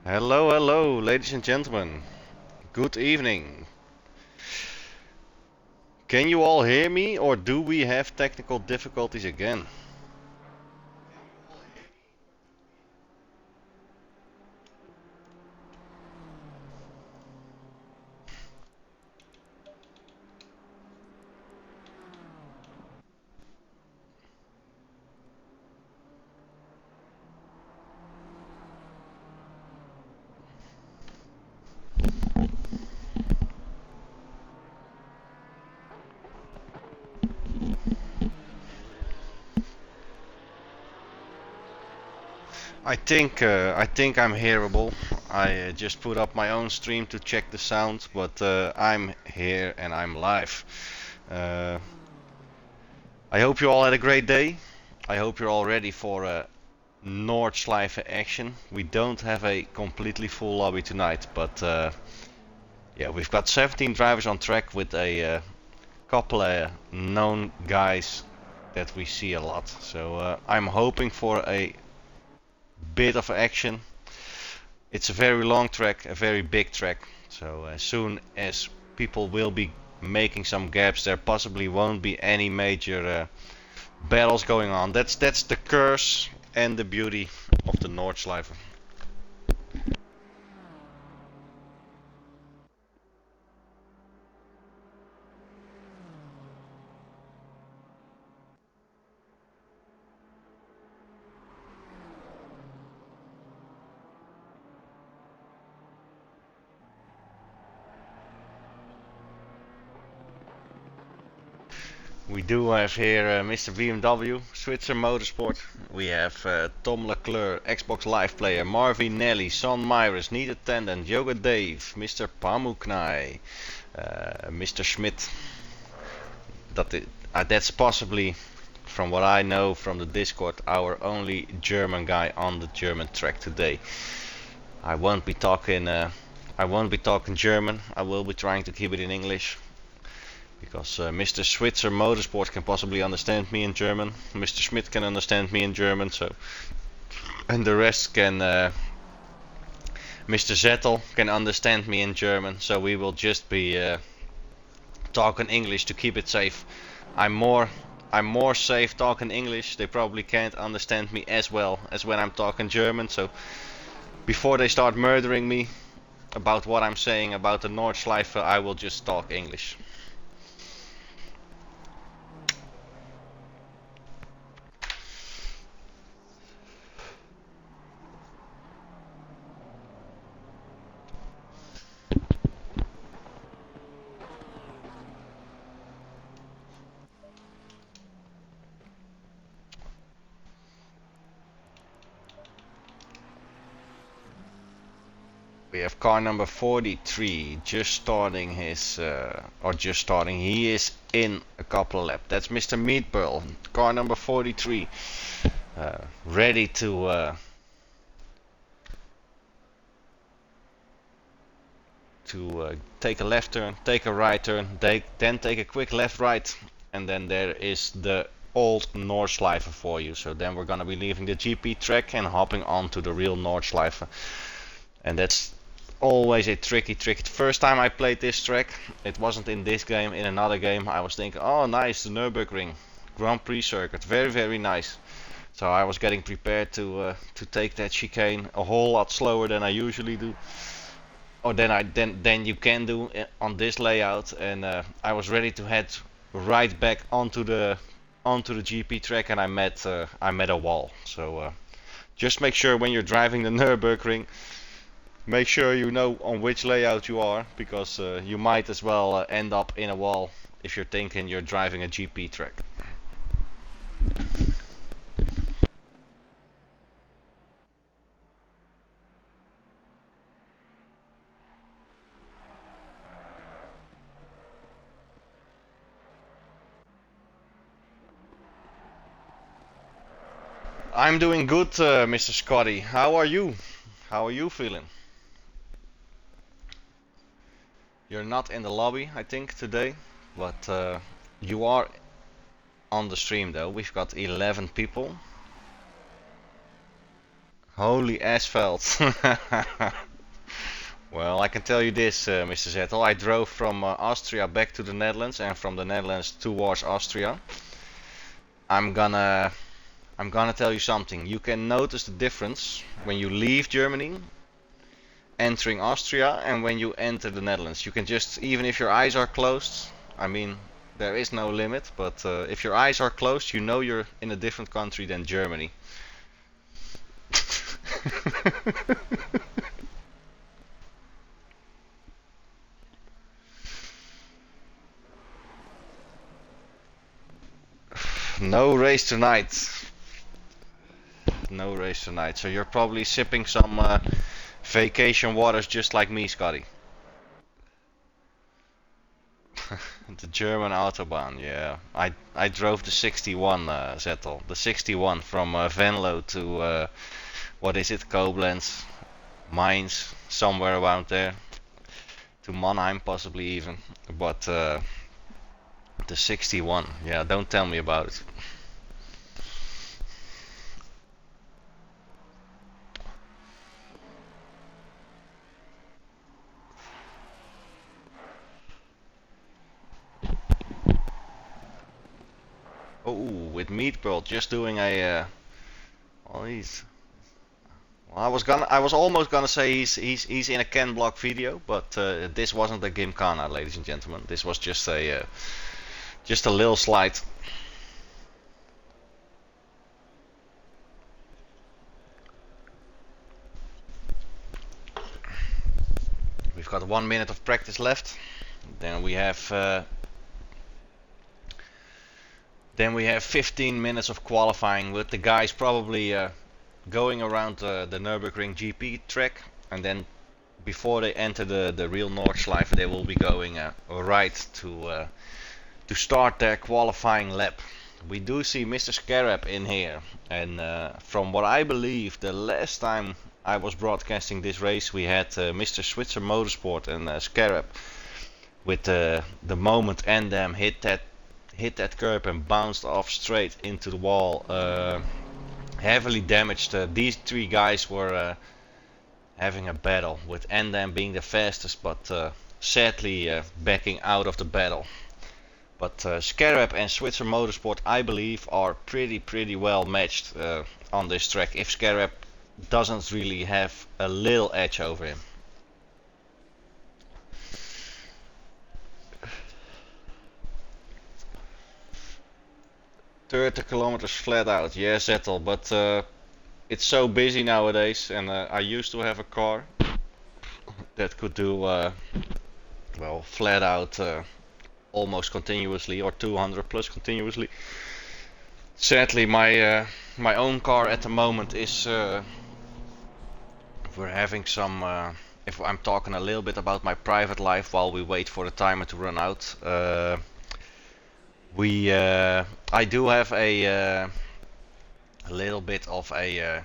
Hello, hello, ladies and gentlemen. Good evening. Can you all hear me, or do we have technical difficulties again? I think I'm hearable. I just put up my own stream to check the sound, but I'm here and I'm live. Uh, I hope you all had a great day. I hope you're all ready for a Nordschleife action. We don't have a completely full lobby tonight, but yeah, we've got 17 drivers on track with a couple of known guys that we see a lot. So I'm hoping for a bit of action. It's a very long track, a very big track. So as soon as people will be making some gaps, there possibly won't be any major battles going on. That's the curse and the beauty of the Nordschleife. We do have here Mr. BMW, Switzer Motorsport. We have Tom Leclerc, Xbox Live Player, Marvin Nelly, Son Myers, Need Attendant, Yoga Dave, Mr. Pamuknai, Mr. Schmidt. That's possibly, from what I know from the Discord, our only German guy on the German track today. I won't be talking. I won't be talking German. I will be trying to keep it in English because Mr. Switzer Motorsport can possibly understand me in German. Mr. Schmidt can understand me in German. So, and the rest can. Mr. Zettel can understand me in German. So we will just be talking English to keep it safe. I'm more I'm more safe talking English. They probably can't understand me as well as when I'm talking German. So before they start murdering me about what I'm saying about the Nordschleife, I will just talk English. We have car number 43 just starting his, or just starting. He is in a couple of laps. That's Mr. Meatball, car number 43, ready to take a left turn, take a right turn, then take a quick left right, and then there is the old Nordschleife for you. So then we're gonna be leaving the GP track and hopping on to the real Nordschleife, and that's always a tricky. First time I played this track, it wasn't in this game. In another game, I was thinking, oh nice, the Nürburgring Grand Prix circuit, very nice. So I was getting prepared to take that chicane a whole lot slower than I usually do, or than you can do on this layout, and I was ready to head right back onto the GP track, and I met a wall. So just make sure when you're driving the Nürburgring, make sure you know on which layout you are, because you might as well end up in a wall if you're thinking you're driving a GP track. I'm doing good, Mr. Scotty. How are you? How are you feeling? You're not in the lobby, I think, today, but you are on the stream though. We've got 11 people. Holy asphalt. Well, I can tell you this, Mr. Zettel. I drove from Austria back to the Netherlands and from the Netherlands towards Austria. I'm gonna I'm gonna tell you something. You can notice the difference when you leave Germany, entering Austria, and when you enter the Netherlands. You can just, even if your eyes are closed, I mean, there is no limit, but if your eyes are closed, you know you're in a different country than Germany. No race tonight. No race tonight. So you're probably sipping some vacation waters just like me, Scotty. The German Autobahn, yeah. I drove the 61, Zettel. The 61 from Venlo to, what is it, Koblenz, Mainz, somewhere around there. To Mannheim, possibly even. But the 61, yeah, don't tell me about it. Oh, with Meatball just doing a. Well, he's. Well, I was almost gonna say he's in a Ken Block video, but this wasn't a Gymkhana, ladies and gentlemen. This was just a little slide. We've got 1 minute of practice left. Then we have. Then we have 15 minutes of qualifying with the guys probably going around the Nürburgring GP track, and then before they enter the real Nordschleife, they will be going right to start their qualifying lap. We do see Mr. Scarab in here, and from what I believe, the last time I was broadcasting this race, we had Mr. Switzer Motorsport and Scarab with the moment Endam hit that curb and bounced off straight into the wall, heavily damaged. These three guys were having a battle, with Endam being the fastest, but sadly backing out of the battle. But Scarab and Switzer Motorsport, I believe, are pretty well matched on this track, if Scarab doesn't really have a little edge over him. 30 kilometers flat out, yeah, Zettel, but it's so busy nowadays, and I used to have a car that could do, well, flat out almost continuously, or 200 plus continuously. Sadly, my own car at the moment is, we're having some, if I'm talking a little bit about my private life while we wait for the timer to run out, I do have a little bit of a,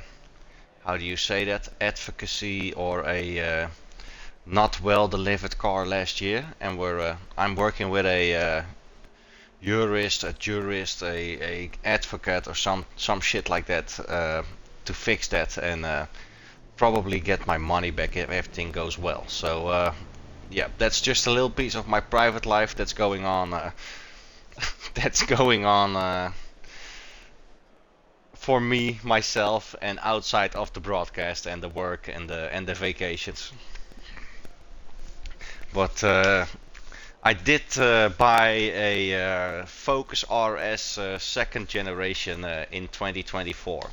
how do you say that, advocacy, or a not well delivered car last year, and I'm working with a jurist, a advocate, or some shit like that to fix that, and probably get my money back if everything goes well. So yeah, that's just a little piece of my private life that's going on. That's going on for me, myself, and outside of the broadcast and the work and the vacations. But I did buy a Focus RS second generation in 2024,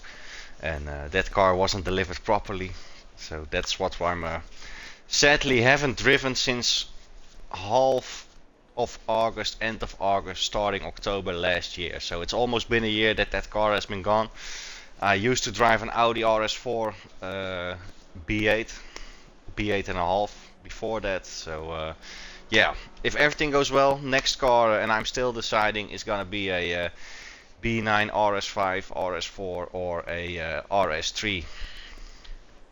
and that car wasn't delivered properly, so that's what I'm sadly haven't driven since half of August, end of August, starting October last year. So it's almost been a year that car has been gone. I used to drive an Audi RS4 B8, B8 and a half before that. So yeah, if everything goes well, next car, and I'm still deciding, is gonna be a B9 RS5, RS4, or a RS3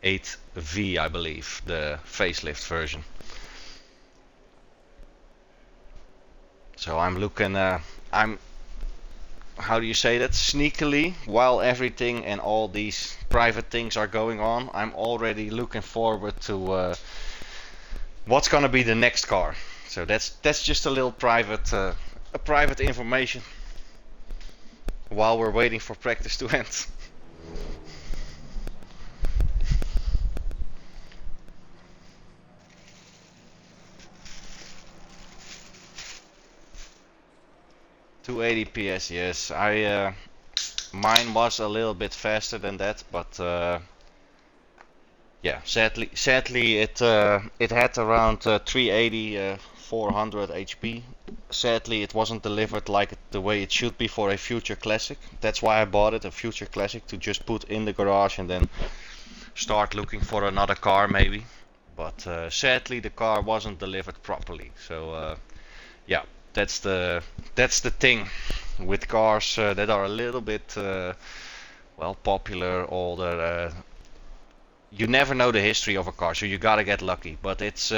8V, I believe, the facelift version. So I'm looking, how do you say that, sneakily, while everything and all these private things are going on, I'm already looking forward to what's gonna be the next car. So that's just a little private information while we're waiting for practice to end. 280 PS, yes. Mine was a little bit faster than that, but yeah, sadly it had around 380, 400 HP. Sadly, it wasn't delivered like the way it should be for a future classic. That's why I bought it, a future classic, to just put in the garage and then start looking for another car maybe. But sadly, the car wasn't delivered properly. So yeah, that's the thing with cars that are a little bit well, popular, older. You never know the history of a car, so you gotta get lucky. But it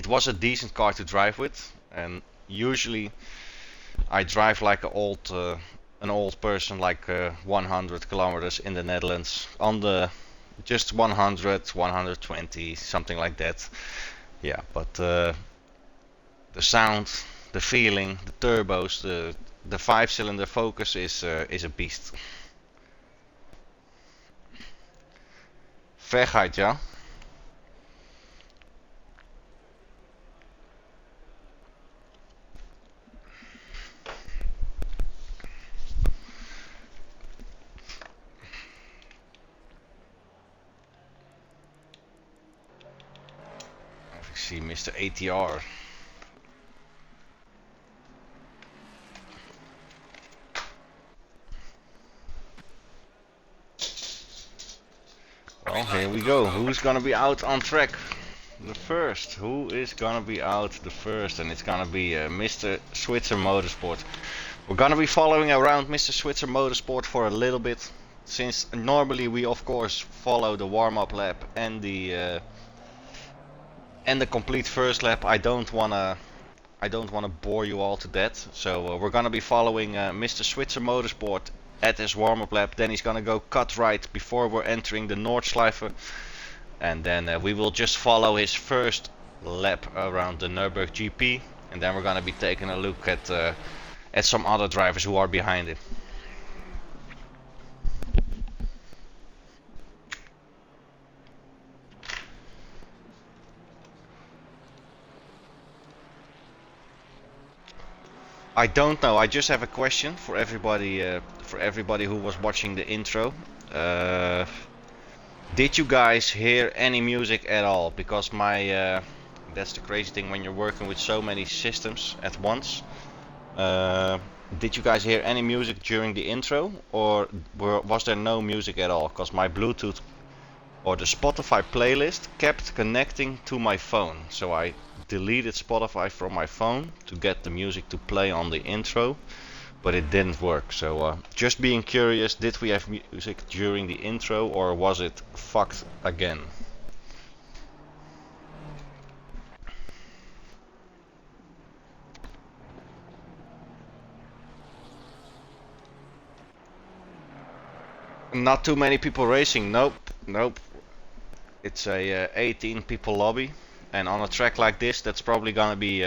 was a decent car to drive with, and usually I drive like an old person, like 100 kilometers in the Netherlands on the just 100, 120, something like that. Yeah, but the sound, the feeling, the turbos, the five-cylinder Focus is a beast. Frechheit, ja. I see Mr. ATR. Well, here we go. Who's gonna be out on track? The first. Who is gonna be out the first? And it's gonna be Mr. Switzer Motorsport. We're gonna be following around Mr. Switzer Motorsport for a little bit, since normally we of course follow the warm-up lap and the complete first lap. I don't wanna bore you all to death. So we're gonna be following Mr. Switzer Motorsport at his warm-up lap. Then he's gonna go cut right before we're entering the Nordschleife, and then we will just follow his first lap around the Nürburgring GP, and then we're gonna be taking a look at some other drivers who are behind him. I don't know. I just have a question for everybody who was watching the intro. Uh, did you guys hear any music at all? Because that's the crazy thing when you're working with so many systems at once. Uh, did you guys hear any music during the intro, or was there no music at all? Because my Bluetooth or the Spotify playlist kept connecting to my phone, so I deleted Spotify from my phone to get the music to play on the intro, but it didn't work. So just being curious, did we have music during the intro, or was it fucked again? Not too many people racing. Nope, nope. It's a 18 people lobby, and on a track like this, that's probably gonna be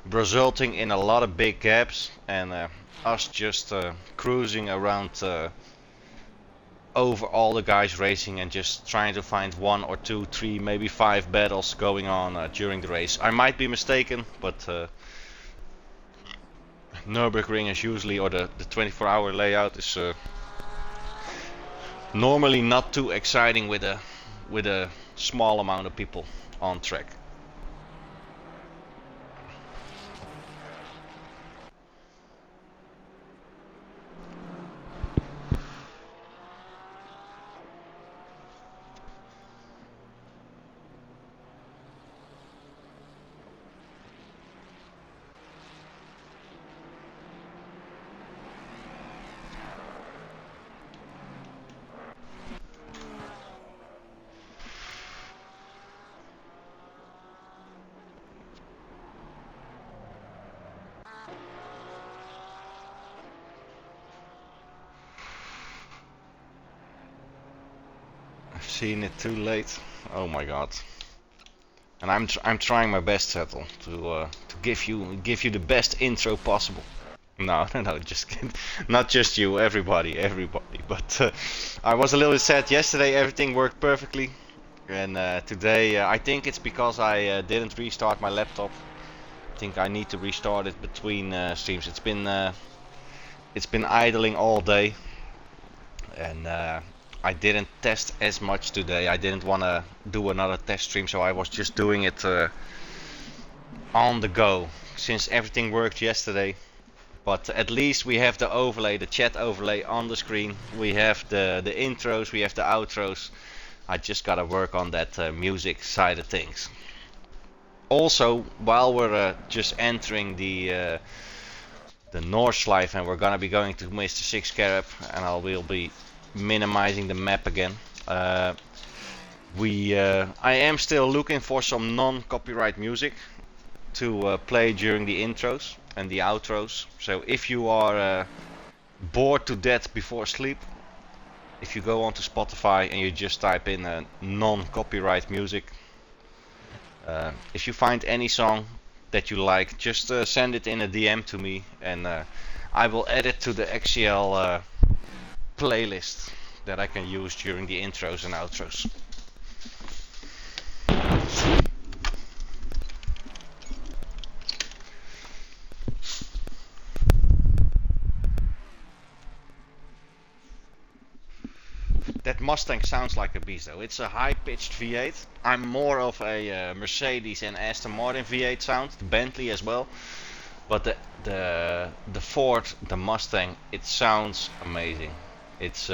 resulting in a lot of big gaps, and us just cruising around over all the guys racing and just trying to find one or two, three, maybe five battles going on during the race. I might be mistaken, but Nürburgring is usually, or the 24-hour layout is normally not too exciting with a small amount of people on track. Seen it too late. Oh my god. And I'm trying my best, Settle, to give you the best intro possible. No, no, just kidding. Not just you, everybody. But I was a little bit sad yesterday. Everything worked perfectly, and today I think it's because I didn't restart my laptop. I think I need to restart it between streams. It's been idling all day, and I didn't test as much today. I didn't want to do another test stream, so I was just doing it on the go, since everything worked yesterday. But at least we have the overlay, the chat overlay on the screen. We have the intros, we have the outros. I just gotta work on that music side of things. Also, while we're just entering the Nordschleife, and we're gonna be going to Mr. Six Carab, and I will be minimizing the map again. I am still looking for some non-copyright music to play during the intros and the outros. So if you are bored to death before sleep, if you go onto Spotify and you just type in non-copyright music, if you find any song that you like, just send it in a DM to me, and I will add it to the XCL playlist that I can use during the intros and outros. That Mustang sounds like a beast though. It's a high-pitched V8. I'm more of a Mercedes and Aston Martin V8 sound, the Bentley as well. But the Ford, the Mustang, it sounds amazing. It's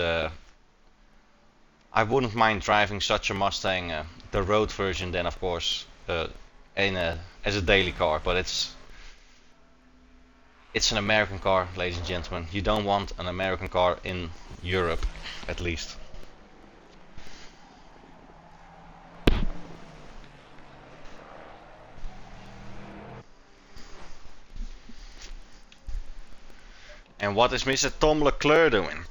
I wouldn't mind driving such a Mustang, the road version, then of course as a daily car. But it's an American car, ladies and gentlemen. You don't want an American car in Europe, at least. And what is Mr. Tom Leclerc doing?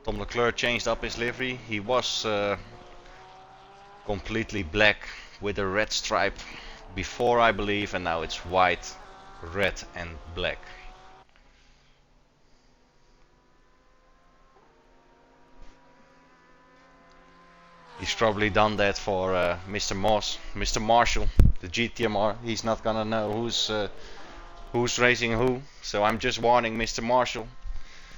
Tom Leclerc changed up his livery. He was completely black with a red stripe before, I believe, and now it's white, red and black. He's probably done that for Mr. Marshall, the GTMR. He's not gonna know who's racing who, so I'm just warning Mr. Marshall.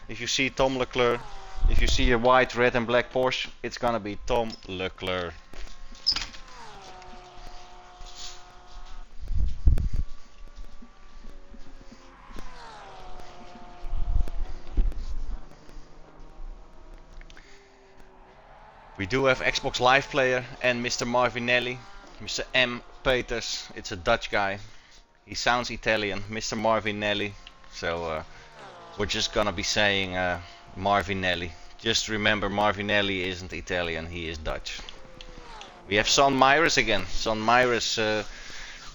If you see Tom Leclerc, if you see a white, red and black Porsche, it's gonna be Tom Leclerc. We do have Xbox Live Player and Mr. Marvinelli, Mr. M. Peters, it's a Dutch guy. He sounds Italian, Mr. Marvinelli, so we're just gonna be saying Marvinelli. Just remember, Marvinelli isn't Italian, he is Dutch. We have Son Myris again. Son Myris,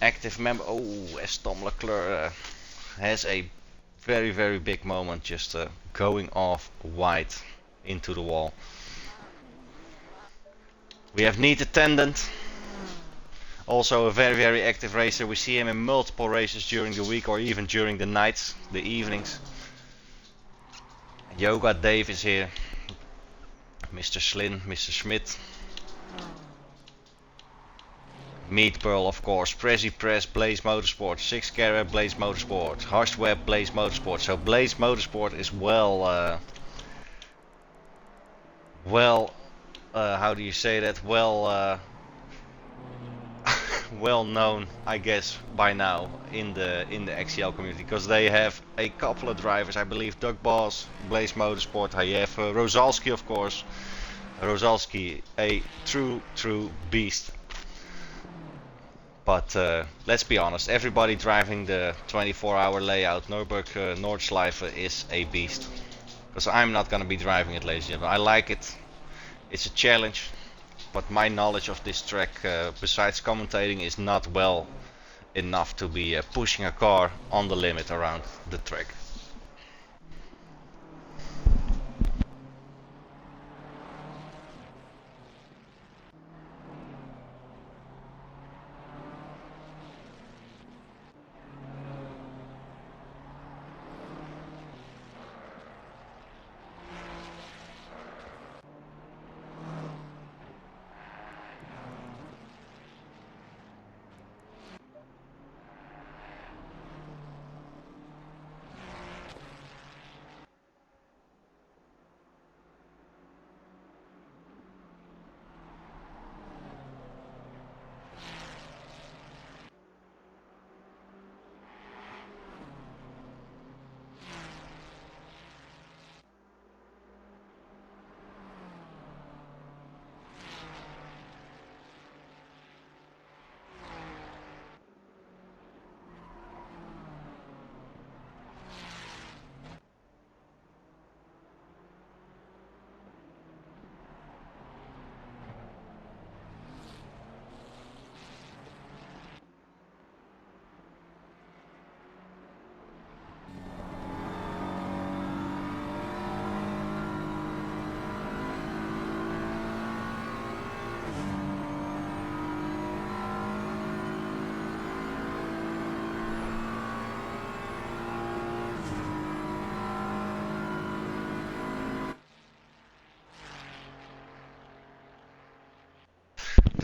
active member. Oh, as Tom Leclerc has a very, very big moment, just going off wide into the wall. We have Neat Attendant, also a very, very active racer. We see him in multiple races during the week or even during the nights, the evenings. Yoga Dave is here. Mr. Slin, Mr. Schmidt. Meat Pearl, of course. Prezi Press, Blaze Motorsport. 6 Carab, Blaze Motorsport. Harsh Web, Blaze Motorsport. So Blaze Motorsport is well, how do you say that? Well, well known, I guess, by now in the XCL community, because they have a couple of drivers. I believe Doug Boss, Blaze Motorsport. I have Rosalski, of course. Rosalski, a true beast. But let's be honest, everybody driving the 24-hour layout Nordschleife is a beast. Because I'm not gonna be driving it, ladies and gentlemen. I like it. It's a challenge. But my knowledge of this track, besides commentating, is not well enough to be pushing a car on the limit around the track.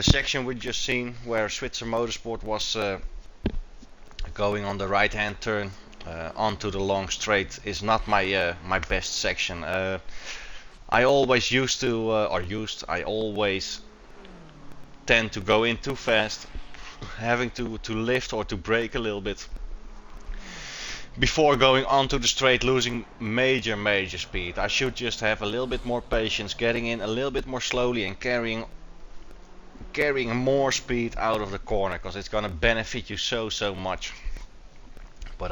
The section we just seen where Switzer Motorsport was going on the right hand turn onto the long straight is not my best section. I always I always tend to go in too fast, having to lift or to brake a little bit before going onto the straight, losing major speed. I should just have a little bit more patience, getting in a little bit more slowly and carrying more speed out of the corner, because it's gonna benefit you so much. But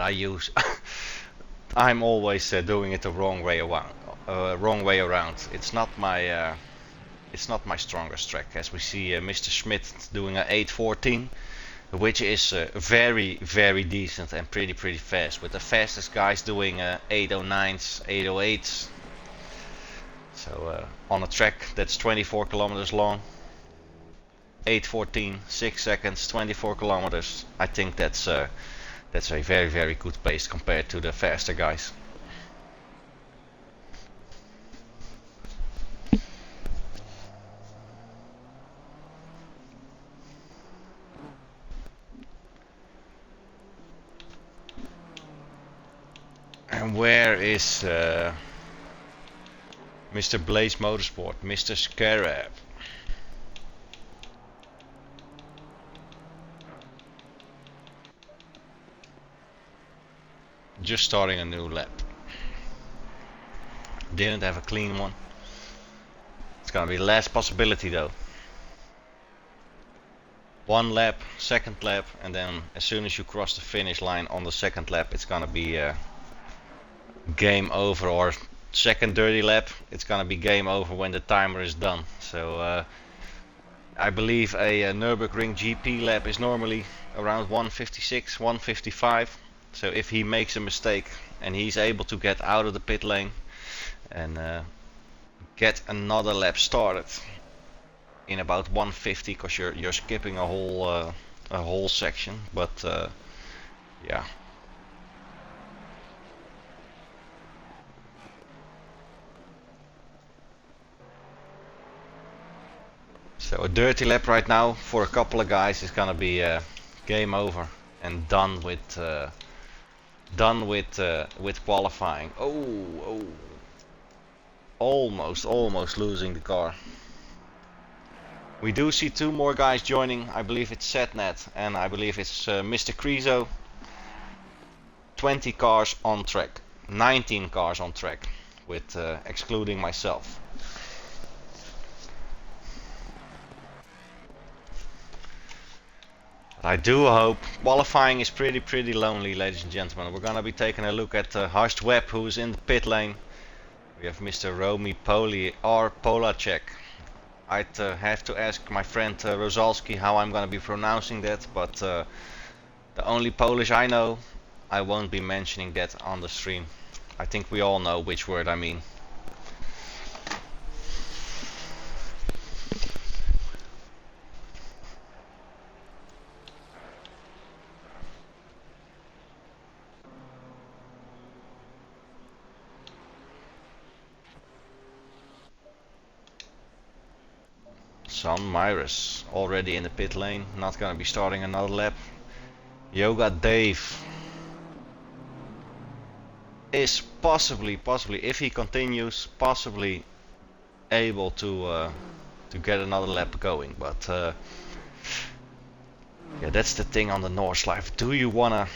I'm always doing it the wrong way around. It's not my strongest track, as we see Mr. Schmidt doing an 814, which is very decent and pretty fast, with the fastest guys doing 809s, 808s. So on a track that's 24 kilometers long, 814, 6 seconds, 24 kilometers. I think that's a very good pace compared to the faster guys. And where is Mr. Blaze Motorsport, Mr. Scarab? Just starting a new lap. Didn't have a clean one. It's gonna be last possibility though. One lap, second lap, and then as soon as you cross the finish line on the second lap, it's gonna be game over. Or second dirty lap, it's gonna be game over when the timer is done. So I believe a Nürburgring GP lap is normally around 156, 155. So if he makes a mistake and he's able to get out of the pit lane and get another lap started in about 150, because you're skipping a whole section, but yeah. So a dirty lap right now for a couple of guys is gonna be game over and done with qualifying. Oh, almost losing the car. We do see two more guys joining. I believe it's Setnet and I believe it's Mr. Krizo. 20 cars on track, 19 cars on track, with excluding myself. I do hope. Qualifying is pretty lonely, ladies and gentlemen. We're gonna be taking a look at Horst Webb, who's in the pit lane. We have Mr. Romy Poli or Polacek. I'd have to ask my friend Rosalski how I'm gonna be pronouncing that, but the only Polish I know, I won't be mentioning that on the stream. I think we all know which word I mean. Son Myris already in the pit lane, not gonna be starting another lap. Yoga Dave is possibly, if he continues, possibly able to get another lap going, but yeah, that's the thing on the Nordschleife. Do you wanna,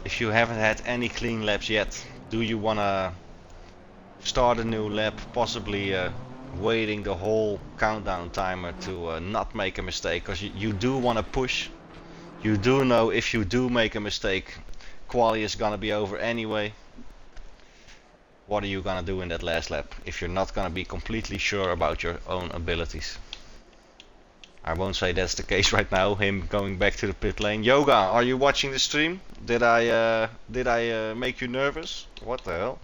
if you haven't had any clean laps yet, do you wanna start a new lap, possibly waiting the whole countdown timer to not make a mistake, because you do want to push. You do know if you do make a mistake, quali is gonna be over anyway. What are you gonna do in that last lap if you're not gonna be completely sure about your own abilities? I won't say that's the case right now, him going back to the pit lane. Yoga, are you watching the stream? Did I make you nervous? What the hell?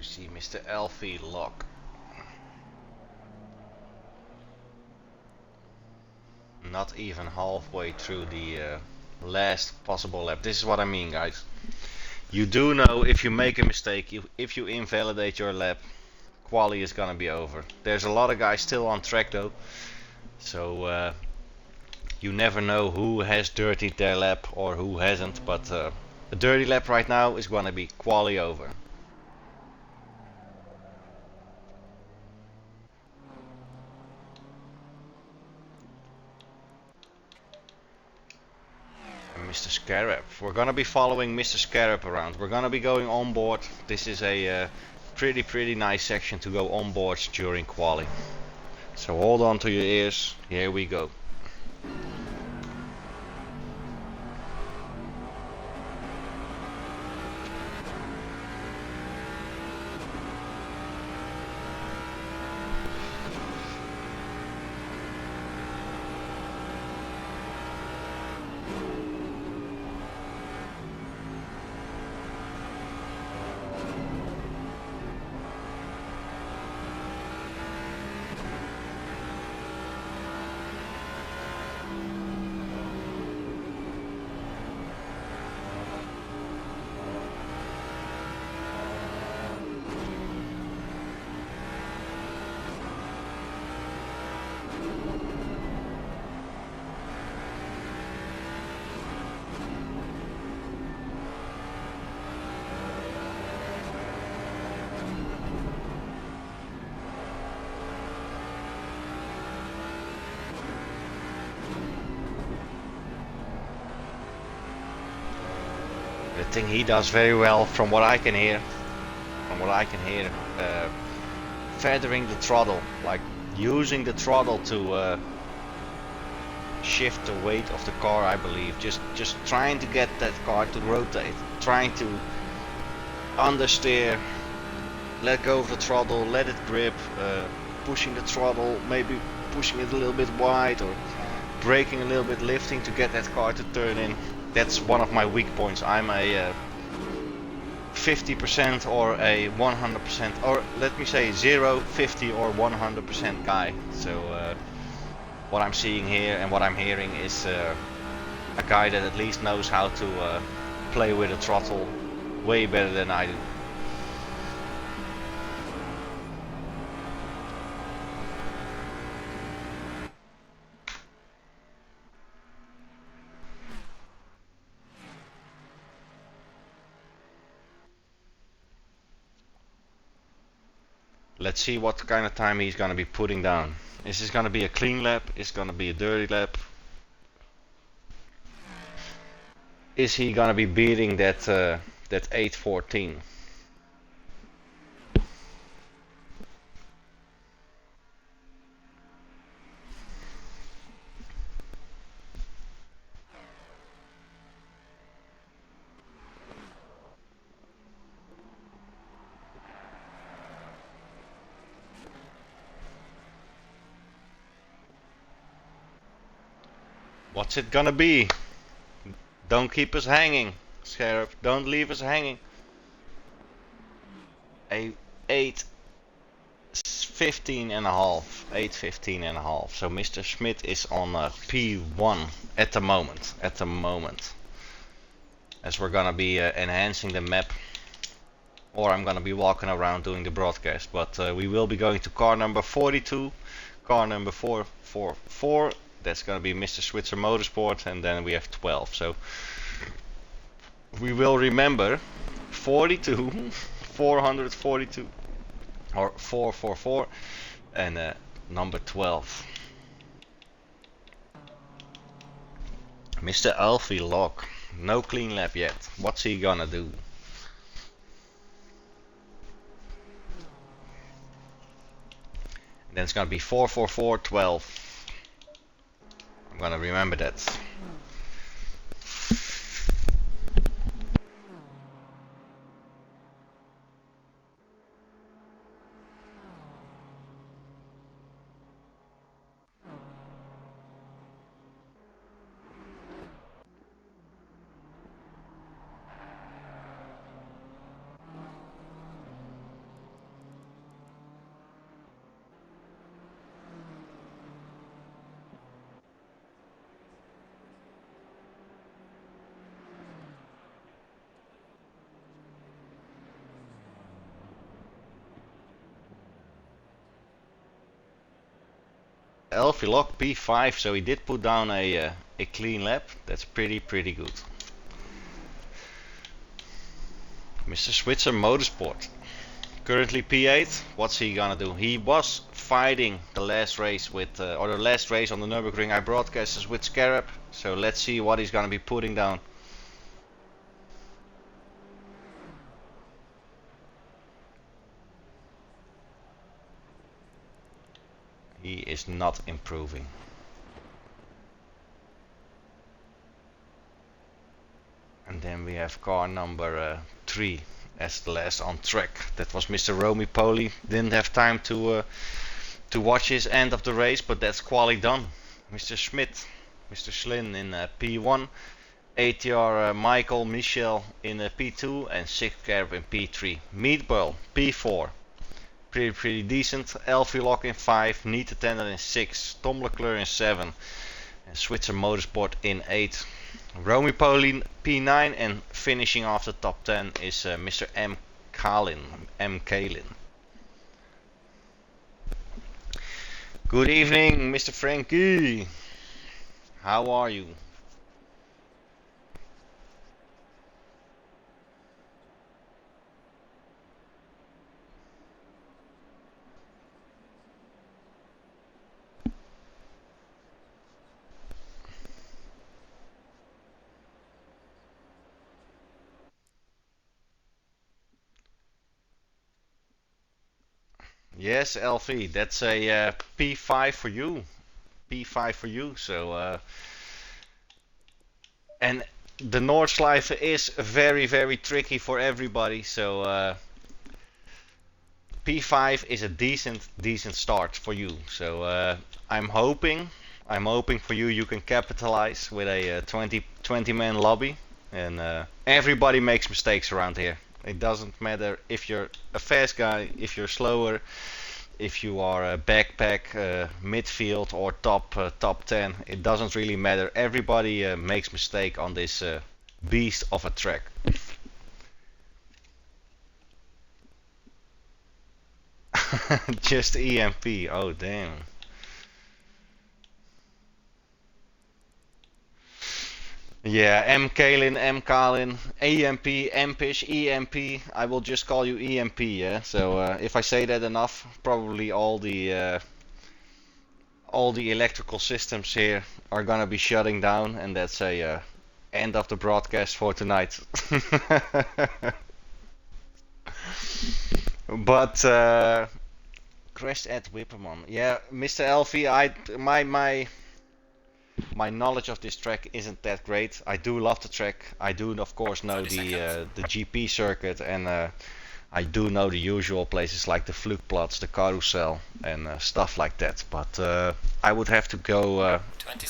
we see Mr. Alfie Lock. Not even halfway through the last possible lap. This is what I mean, guys. You do know if you make a mistake, if you invalidate your lap, quali is gonna be over. There's a lot of guys still on track though, so you never know who has dirtied their lap or who hasn't, but a dirty lap right now is gonna be quali over. And Mr. Scarab, we're gonna be following Mr. Scarab around. We're gonna be going on board. This is a pretty nice section to go on board during quali. So hold on to your ears. Here we go. The thing he does very well, from what I can hear, feathering the throttle, like using the throttle to shift the weight of the car, I believe. Just trying to get that car to rotate, trying to understeer, let go of the throttle, let it grip, pushing the throttle, maybe pushing it a little bit wide or braking a little bit, lifting to get that car to turn in. That's one of my weak points. I'm a 50% or a 100%, or let me say 0, 50 or 100% guy. So what I'm seeing here and what I'm hearing is a guy that at least knows how to play with a throttle way better than I do. Let's see what kind of time he's gonna be putting down. Is this gonna be a clean lap? Is it gonna be a dirty lap? Is he gonna be beating that 8:14? What's it gonna be? Don't keep us hanging, Sheriff. Don't leave us hanging. A 8:15 and a half. 8:15 and a half. So Mr. Schmidt is on P1 at the moment. As we're gonna be enhancing the map, or I'm gonna be walking around doing the broadcast. But we will be going to car number 42, car number 444. That's gonna be Mr. Switzer Motorsport, and then we have 12. So we will remember 42, 442, or 444, and number 12. Mr. Alfie Lock, no clean lap yet. What's he gonna do? Then it's gonna be 444, 12. I'm gonna remember that. Elfie lock P5, so he did put down a clean lap. That's pretty good. Mr. Switzer Motorsport, currently P8. What's he gonna do? He was fighting the last race with, or the last race on the Nürburgring I broadcast with Scarab. So let's see what he's gonna be putting down. He is not improving. And then we have car number 3 as the last on track. That was Mr. Romy Poli. Didn't have time to watch his end of the race, but that's quali done. Mr. Schmidt, Mr. Schlin in P1, ATR Michael Michel in P2, and Scarab in P3. Meatball P4. Pretty decent. Elfie Lock in 5, Neat Attendant in 6, Tom Leclerc in 7, and Switzer Motorsport in 8. Romy Pauline P9, and finishing off the top 10 is Mr. M. Kalin. Good evening, Mr. Frankie. How are you? Yes, LV, that's a P5 for you. P5 for you. So, and the Nordschleife is very tricky for everybody. So P5 is a decent start for you. So I'm hoping for you you can capitalize with a 20 man lobby. And everybody makes mistakes around here. It doesn't matter if you're a fast guy, if you're slower, if you are a backpack, midfield, or top 10. It doesn't really matter. Everybody makes mistake on this beast of a track. Just EMP. Oh damn. Yeah, M. Kalin, EMP, Empish, EMP. I will just call you EMP, yeah? So if I say that enough, probably all the electrical systems here are gonna be shutting down, and that's a end of the broadcast for tonight. But crashed at Wipperman. Yeah, Mr. Elfie, my knowledge of this track isn't that great. I do love the track. I do, of course, know the GP circuit, and I do know the usual places like the Flugplatz, the Carousel, and stuff like that. But I would have to go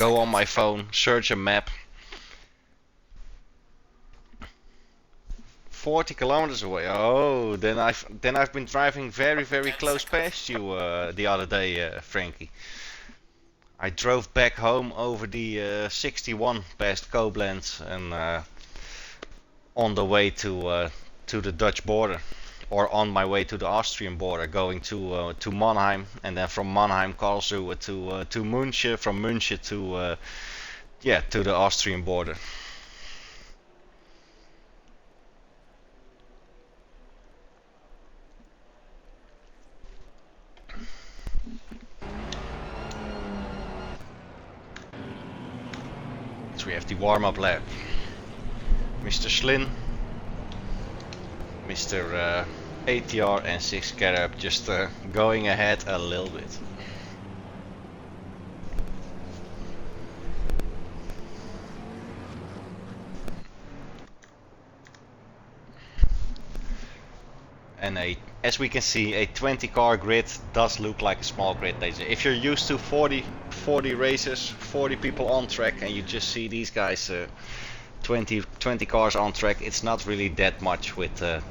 on my phone, search a map. 40 kilometers away. Oh, then I've been driving very close past you the other day, Frankie. I drove back home over the 61 past Koblenz and on the way to the Dutch border, or on my way to the Austrian border, going to Mannheim, and then from Mannheim Karlsruhe to München, from München to to the Austrian border. So we have the warm-up lap. Mr. Schlin, Mr. ATR and 6 Scarab just going ahead a little bit. And as we can see, a 20 car grid does look like a small grid. If you're used to 40 races, 40 people on track, and you just see these guys 20 cars on track, it's not really that much with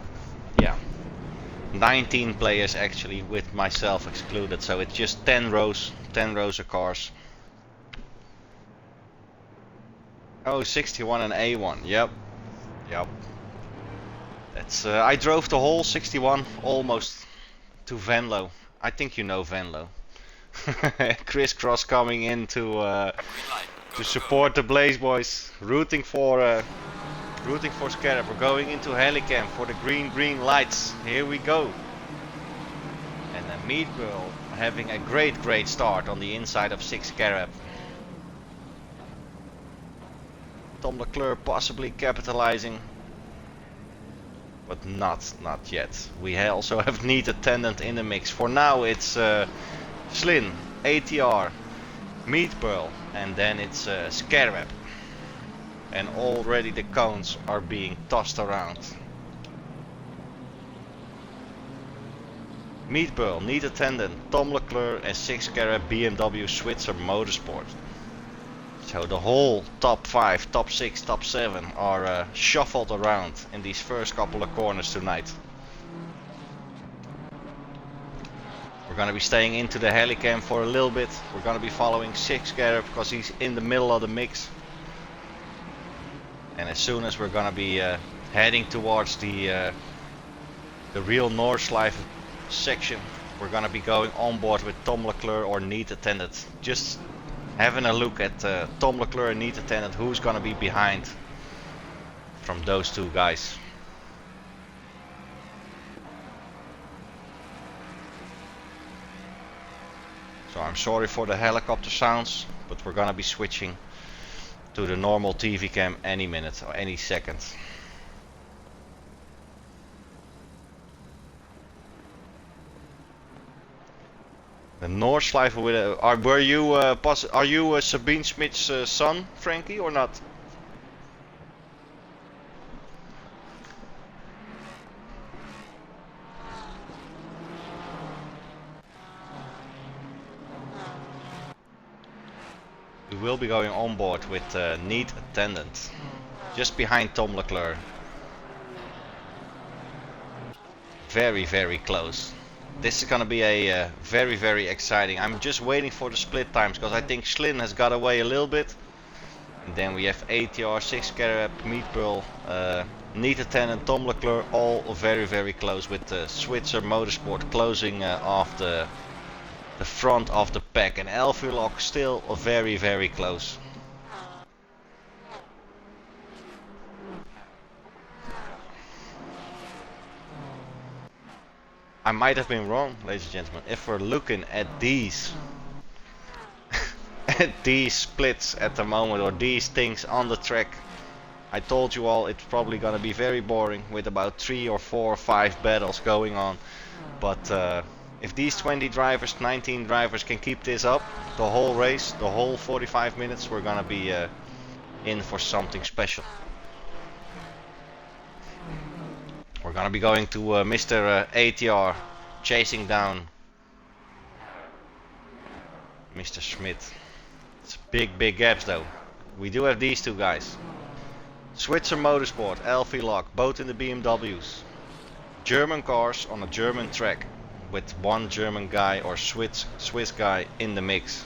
19 players actually, with myself excluded. So it's just 10 rows of cars. Oh, 61 and A1. Yep. That's I drove the whole 61 almost to Venlo. I think you know Venlo. Crisscross coming in to support the Blaze boys, rooting for Scarab. We're going into Helicam for the green lights. Here we go. And then Meatball having a great start on the inside of 6 Scarab. Tom Leclerc possibly capitalizing, but not yet. We also have Neat Attendant in the mix. For now it's Slin, ATR, Meatball, and then it's Scarab. And already the cones are being tossed around. Meatball, Neat Attendant, Tom Leclerc and 6 Scarab BMW Switzer Motorsport. So the whole top 5, top 6, top 7 are shuffled around in these first couple of corners tonight. We're going to be staying into the Helicam for a little bit. We're going to be following 6 Scarab because he's in the middle of the mix. And as soon as we're going to be heading towards the real Nordschleife section, we're going to be going on board with Tom Leclerc or Neat Attendant. Just having a look at Tom Leclerc and Neat Attendant, who's going to be behind from those two guys. So I'm sorry for the helicopter sounds, but we're going to be switching to the normal TV cam any minute or any second. The Nordschleife with are you Sabine Schmidt's son, Frankie, or not? We will be going on board with Neat Attendant, just behind Tom Leclerc. Very close. This is gonna be a very exciting. I'm just waiting for the split times because I think Schlin has got away a little bit. And then we have ATR, 6 Scarab, Meatball, Neat Attendant, Tom Leclerc, all very close, with the Switzer Motorsport closing off the front of the pack, and Elfurlock still very close. I might have been wrong, ladies and gentlemen. If we're looking at these at these splits at the moment, or these things on the track, I told you all it's probably gonna be very boring with about 3 or 4 or 5 battles going on. But if these 20 drivers, 19 drivers can keep this up the whole race, the whole 45 minutes, we're gonna be in for something special. We're gonna be going to Mr. ATR, chasing down Mr. Schmidt. It's big gaps though. We do have these two guys. Switzer Motorsport, Elfurlock, both in the BMWs. German cars on a German track, with one German guy or Swiss guy in the mix.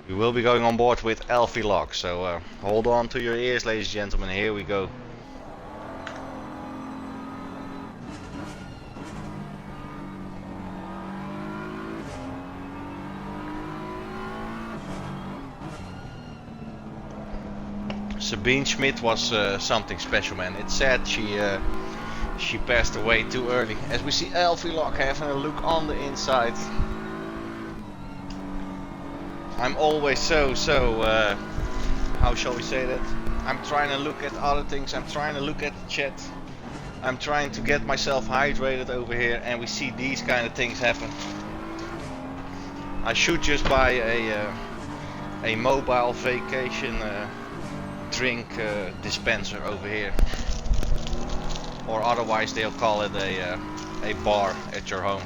We will be going on board with Elfurlock, so hold on to your ears, ladies and gentlemen. Here we go. Sabine Schmidt was something special, man. It's sad she passed away too early. As we see Elfurlock having a look on the inside. I'm always so how shall we say that? I'm trying to look at other things. I'm trying to look at the chat. I'm trying to get myself hydrated over here, and we see these kind of things happen. I should just buy a mobile vacation drink dispenser over here, or otherwise they'll call it a bar at your home.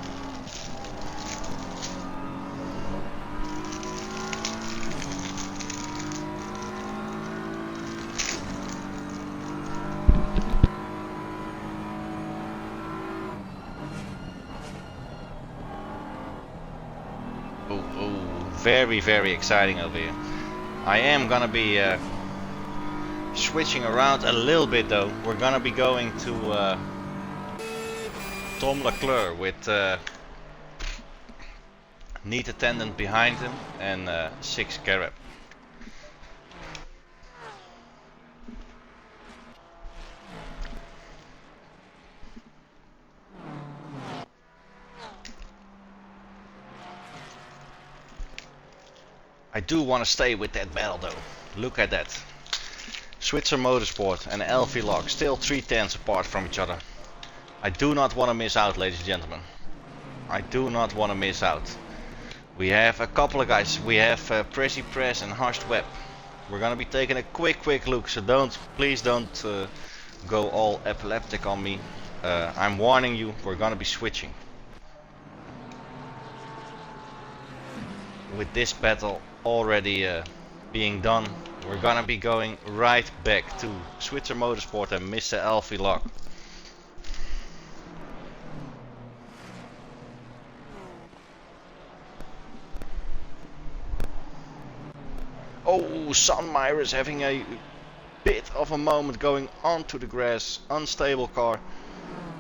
Very exciting over here. I am gonna be switching around a little bit though. We're gonna be going to Tom Leclerc with neat attendant behind him and 6 Carab. I do want to stay with that battle though. Look at that. Switzer Motorsport and LV Lock still 3/10 apart from each other. I do not want to miss out, ladies and gentlemen. I do not want to miss out. We have a couple of guys. We have Prezi Press and Hushed Web. We're gonna be taking a quick look, so please don't go all epileptic on me. I'm warning you, we're gonna be switching. With this battle already being done, we're gonna be going right back to Switzer Motorsport and Mr. LV Lock. Oh, Sunmire is having a bit of a moment going onto the grass. Unstable car,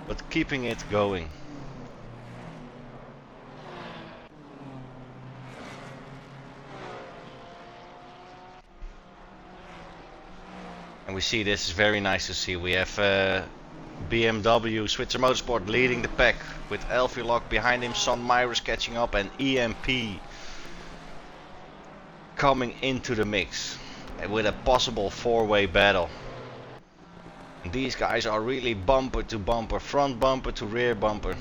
but keeping it going. And we see this is very nice to see. We have BMW Switzer Motorsport leading the pack with LV Lock behind him. Sunmire is catching up and EMP coming into the mix with a possible 4-way battle. And these guys are really bumper to bumper, front bumper to rear bumper.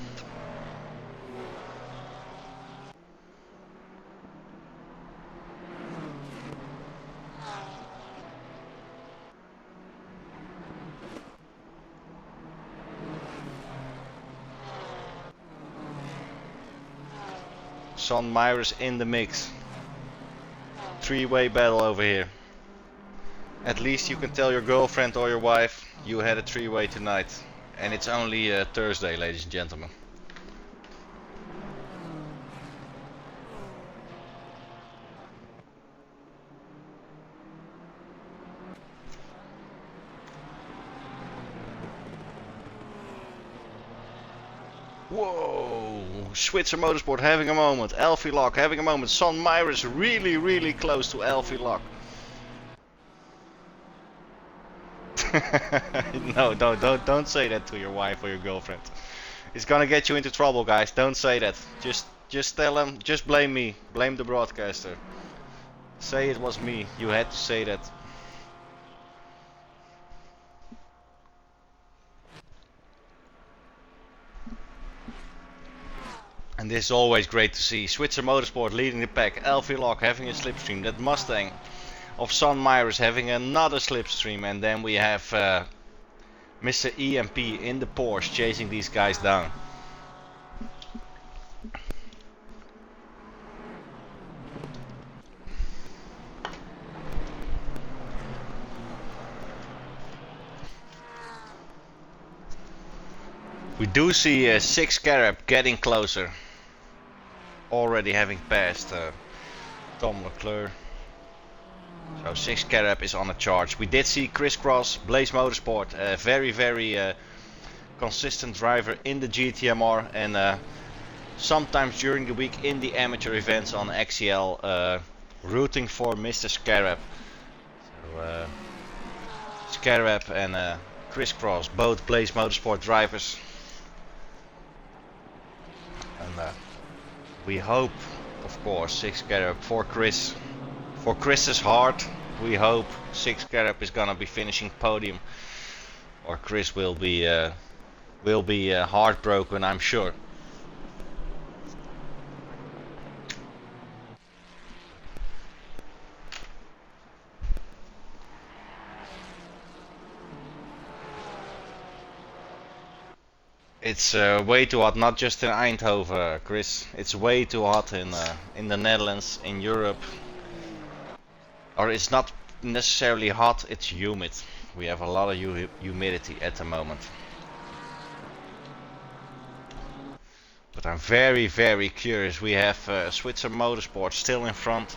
Sunmire is in the mix. 3-way battle over here. At least you can tell your girlfriend or your wife you had a 3-way tonight. And it's only Thursday, ladies and gentlemen. Whoa! Switzer Motorsport having a moment. LV Lock having a moment. Sunmire is really close to LV Lock. No, don't say that to your wife or your girlfriend. It's gonna get you into trouble, guys. Don't say that. Just tell them. Just blame me. Blame the broadcaster. Say it was me. You had to say that. And this is always great to see. Switzer Motorsport leading the pack. LV Lock having a slipstream. That Mustang of Sunmire is having another slipstream. And then we have Mr. EMP in the Porsche chasing these guys down. We do see 6 Carab getting closer. Already having passed Tom Leclerc. So 6 Carab is on a charge. We did see Crisscross, Blaze Motorsport, a very consistent driver in the GTMR and sometimes during the week in the amateur events on XCL rooting for Mr. Scarab. So Scarab and Crisscross, both Blaze Motorsport drivers. And we hope, of course, 6 Carab for Chris. For Chris's heart, we hope 6 Carab is gonna be finishing podium, or Chris will be heartbroken, I'm sure. It's way too hot, not just in Eindhoven, Chris. It's way too hot in the Netherlands, in Europe. Or it's not necessarily hot, it's humid. We have a lot of humidity at the moment. But I'm very curious. We have Switzer Motorsport still in front.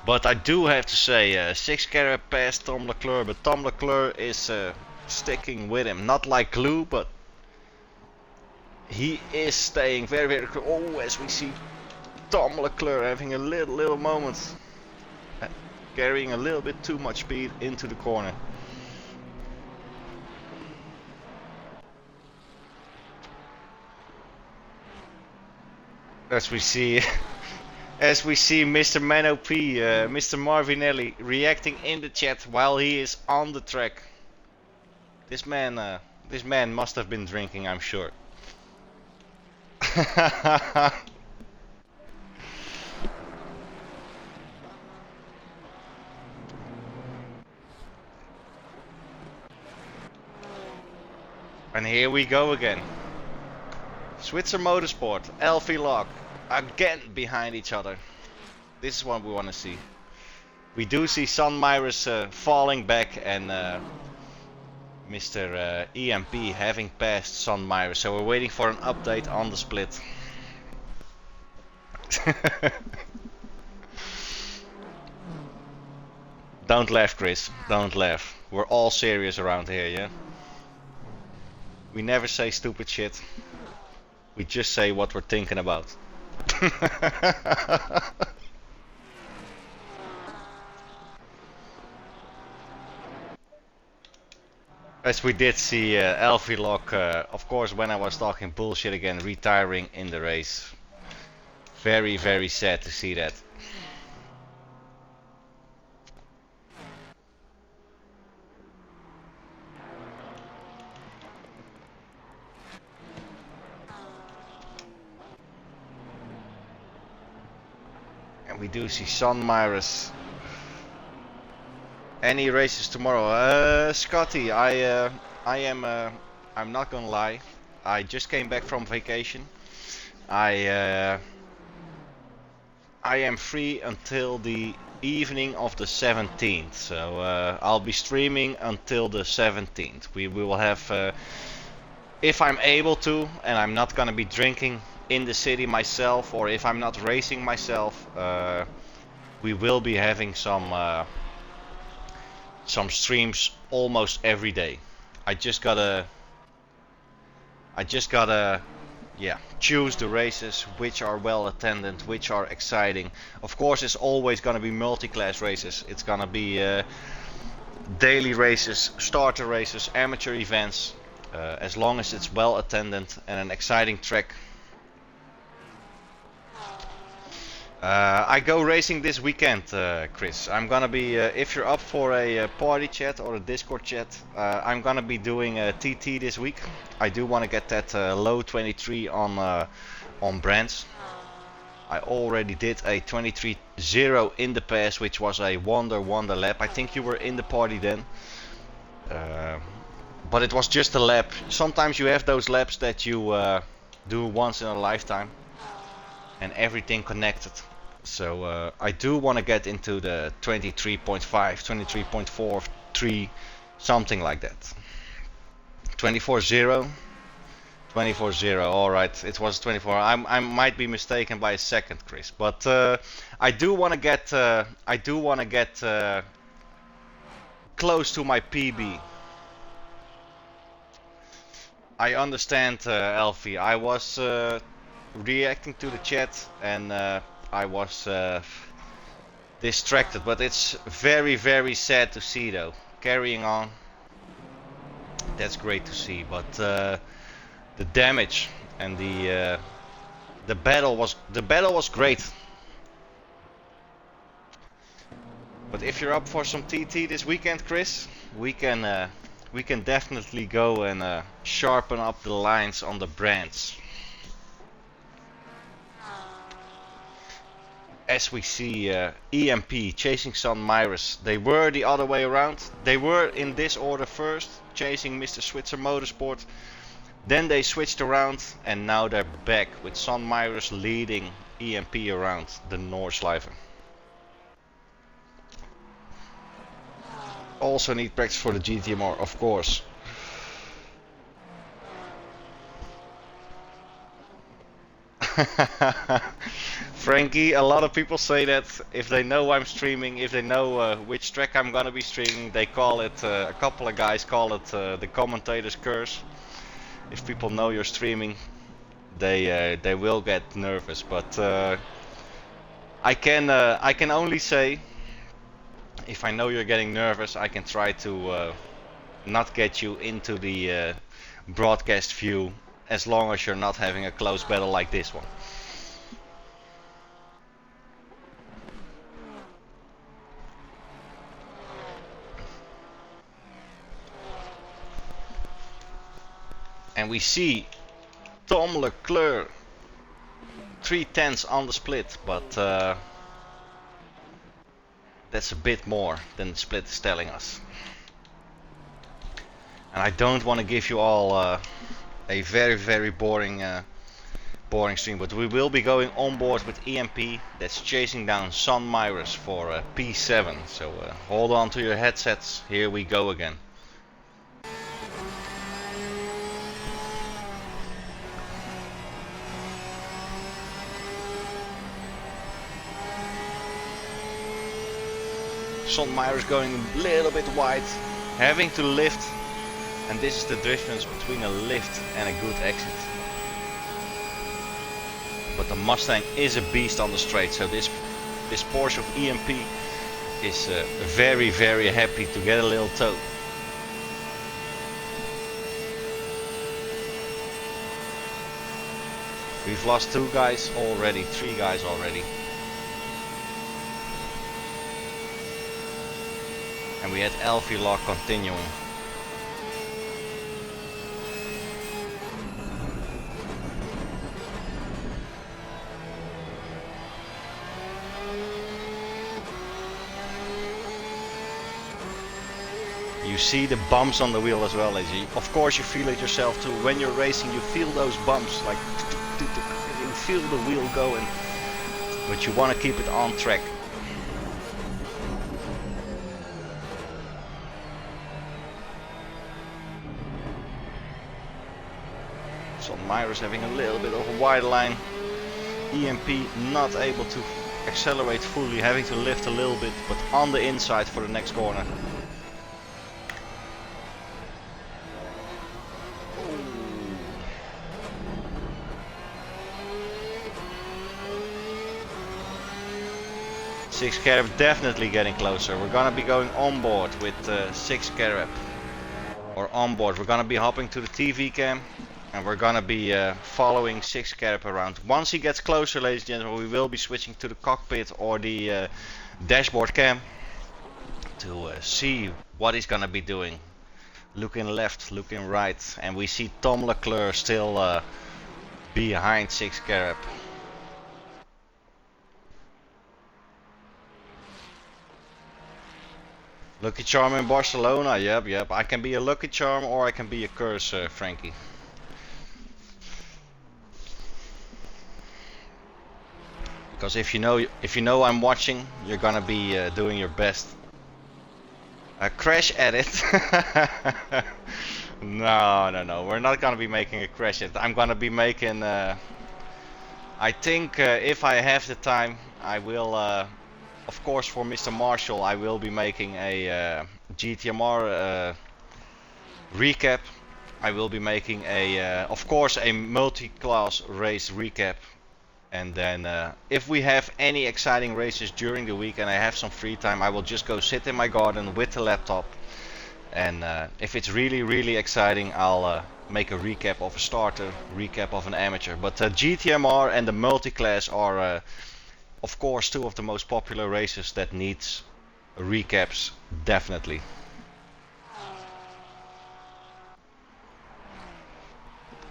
But I do have to say, 6 Carab passed Tom Leclerc, but Tom Leclerc is sticking with him. Not like glue, but He is staying very, very close. Oh, as we see Tom Leclerc having a little moment. Carrying a little bit too much speed into the corner. As we see Mr. Manop, Mr. Marvinelli reacting in the chat while he is on the track. This man must have been drinking, I'm sure. And here we go again. Switzer Motorsport, Elfie Lock, again behind each other. This is what we want to see. We do see Son Myris falling back and Mr. EMP having passed Son Myris. So we're waiting for an update on the split. Don't laugh, Chris. Don't laugh. We're all serious around here, yeah? We never say stupid shit. We just say what we're thinking about. As we did see Elfie Lock, of course, when I was talking bullshit again, retiring in the race. Very, very sad to see that. And we do see Son Myris. Any races tomorrow? Scotty, I'm not gonna lie. I just came back from vacation. I am free until the evening of the 17th, so I'll be streaming until the 17th. We will have, if I'm able to, and I'm not gonna be drinking in the city myself, or if I'm not racing myself, we will be having some streams almost every day. I just gotta yeah, choose the races which are well attended, which are exciting. Of course, it's always gonna be multi-class races. It's gonna be daily races, starter races, amateur events, as long as it's well attended and an exciting track. I go racing this weekend, Chris. I'm gonna be, if you're up for a party chat or a Discord chat, I'm gonna be doing a TT this week. I do want to get that low 23 on brands. I already did a 23.0 in the past, which was a wonder lap. I think you were in the party then. But it was just a lap. Sometimes you have those laps that you do once in a lifetime. And everything connected. So I do want to get into the 23.5, 23.4, 3, something like that. 24.0, 24.0. All right, it was 24. I might be mistaken by a second, Chris, but I do want to get close to my PB. I understand, Elfie. I was reacting to the chat and I was distracted, but it's very, very sad to see though. Carrying on, that's great to see, but the damage and the battle was great. But if you're up for some TT this weekend, Chris, we can definitely go and sharpen up the lines on the brands. As we see EMP chasing Son Myris, they were the other way around. They were in this order first, chasing Mr. Switzer Motorsport. Then they switched around and now they're back with Son Myris leading EMP around the Nordschleife. Also need practice for the GTMR, of course. Frankie, a lot of people say that if they know I'm streaming, if they know which track I'm gonna be streaming, they call it, a couple of guys call it the commentator's curse. If people know you're streaming, they will get nervous. But I can only say, if I know you're getting nervous, I can try to not get you into the broadcast view, as long as you're not having a close battle like this one. And we see Tom Leclerc 3/10 on the split, but that's a bit more than the split is telling us. And I don't want to give you all a very boring stream, but we will be going on board with EMP that's chasing down Son Myers for P7. So hold on to your headsets, here we go again. Son Myers going a little bit wide, having to lift, and this is the difference between a lift and a good exit. But the Mustang is a beast on the straight, so this Porsche of EMP is very happy to get a little tow. We've lost 2 guys already, 3 guys already. And we had Elfie Lock continuing. You see the bumps on the wheel as well, of course you feel it yourself too. When you're racing, you feel those bumps, like you feel the wheel going, but you want to keep it on track. So Myers having a little bit of a wide line. EMP not able to accelerate fully, having to lift a little bit, but on the inside for the next corner. Six Carab definitely getting closer. We're gonna be going on board with 6 Carab, or on board. We're gonna be hopping to the TV cam, and we're gonna be following 6 Carab around. Once he gets closer, ladies and gentlemen, we will be switching to the cockpit or the dashboard cam to see what he's gonna be doing. Looking left, looking right, and we see Tom Leclerc still behind 6 Carab. Lucky Charm in Barcelona, yep. I can be a Lucky Charm or I can be a curse, Frankie. Because if you know I'm watching, you're gonna be doing your best. Crash edit? No, we're not gonna be making a crash edit. I'm gonna be making, I think if I have the time, I will, of course for Mr. Marshall, I will be making a GTMR recap. I will be making a, of course, a multi-class race recap. And then if we have any exciting races during the week and I have some free time, I will just go sit in my garden with the laptop. And if it's really exciting, I'll make a recap of a starter, recap of an amateur. But GTMR and the multi-class are of course 2 of the most popular races that needs recaps, definitely.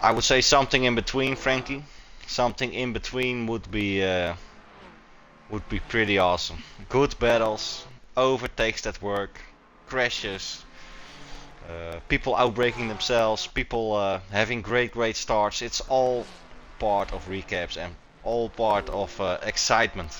I would say something in between, Frankie. Something in between would be pretty awesome. Good battles, overtakes that work, crashes, people outbraking themselves, people having great starts. It's all part of recaps and all part of excitement.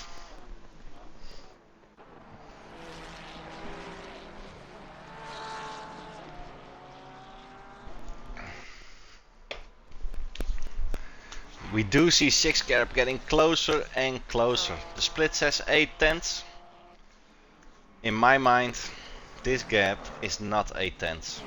We do see 6 Carab getting closer and closer. The split says 8/10. In my mind, this gap is not 8/10.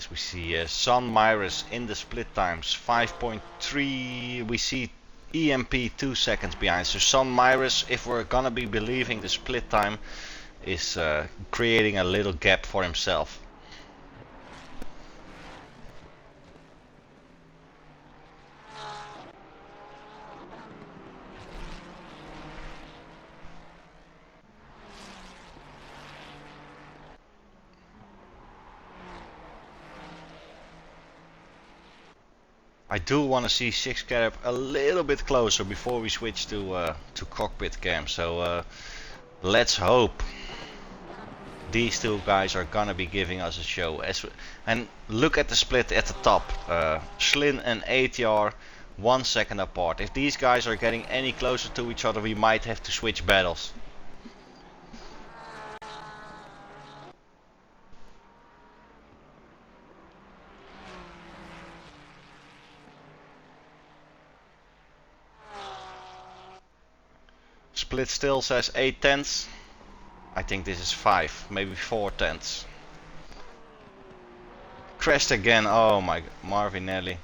As we see Son Myris in the split times 5.3. We see EMP 2 seconds behind. So Son Myris, if we're gonna be believing the split time, is creating a little gap for himself. I do want to see 6 Carab a little bit closer before we switch to cockpit cam. So let's hope these two guys are gonna be giving us a show. And look at the split at the top. Schlin and ATR 1 second apart. If these guys are getting any closer to each other, we might have to switch battles. Split still says 8 tenths. I think this is 5, maybe 4 tenths. Crashed again. Oh my, Marvinelli.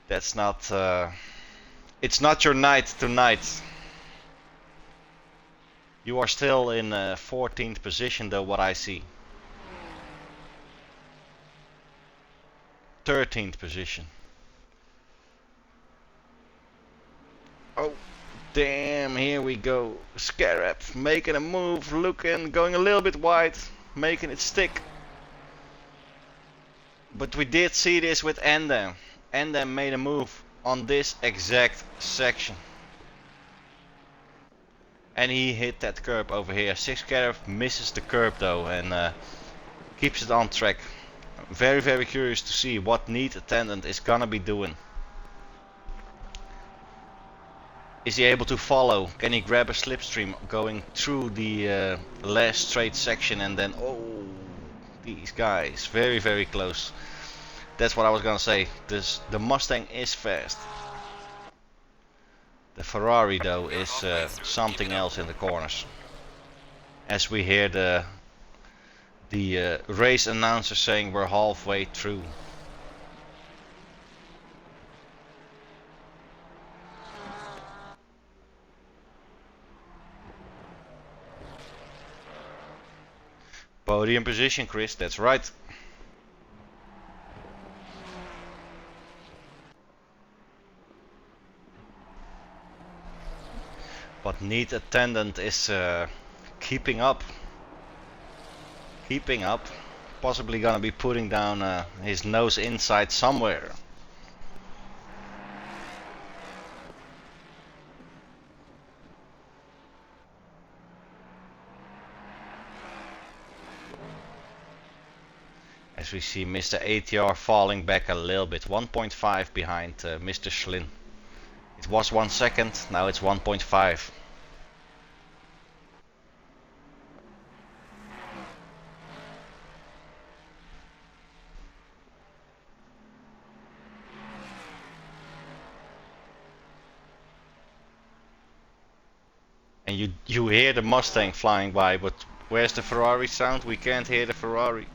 That's not. It's not your night tonight. You are still in 14th position, though. What I see. 13th position. Oh. Damn, here we go. Scarab making a move, looking, going a little bit wide, making it stick. But we did see this with Endem. Endem made a move on this exact section. And he hit that curb over here. 6 Scarab misses the curb though and keeps it on track. Very, very curious to see what Neat Attendant is gonna be doing. Is he able to follow? Can he grab a slipstream going through the last straight section and then, oh, these guys, very, very close. That's what I was gonna say. The Mustang is fast. The Ferrari though is something else in the corners. As we hear the race announcer saying we're halfway through. Podium position, Chris, that's right. But Neat Attendant is keeping up. Keeping up. Possibly gonna be putting down his nose inside somewhere. As we see Mr. ATR falling back a little bit, 1.5 behind Mr. Schlin. It was 1 second, now it's 1.5. And you hear the Mustang flying by, but where's the Ferrari sound? We can't hear the Ferrari.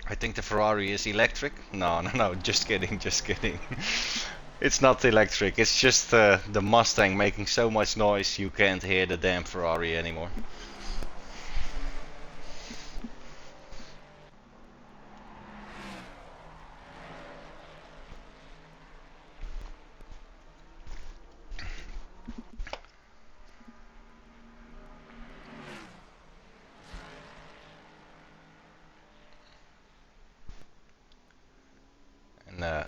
I think the Ferrari is electric. No, just kidding, just kidding. It's not electric, it's just the Mustang making so much noise you can't hear the damn Ferrari anymore.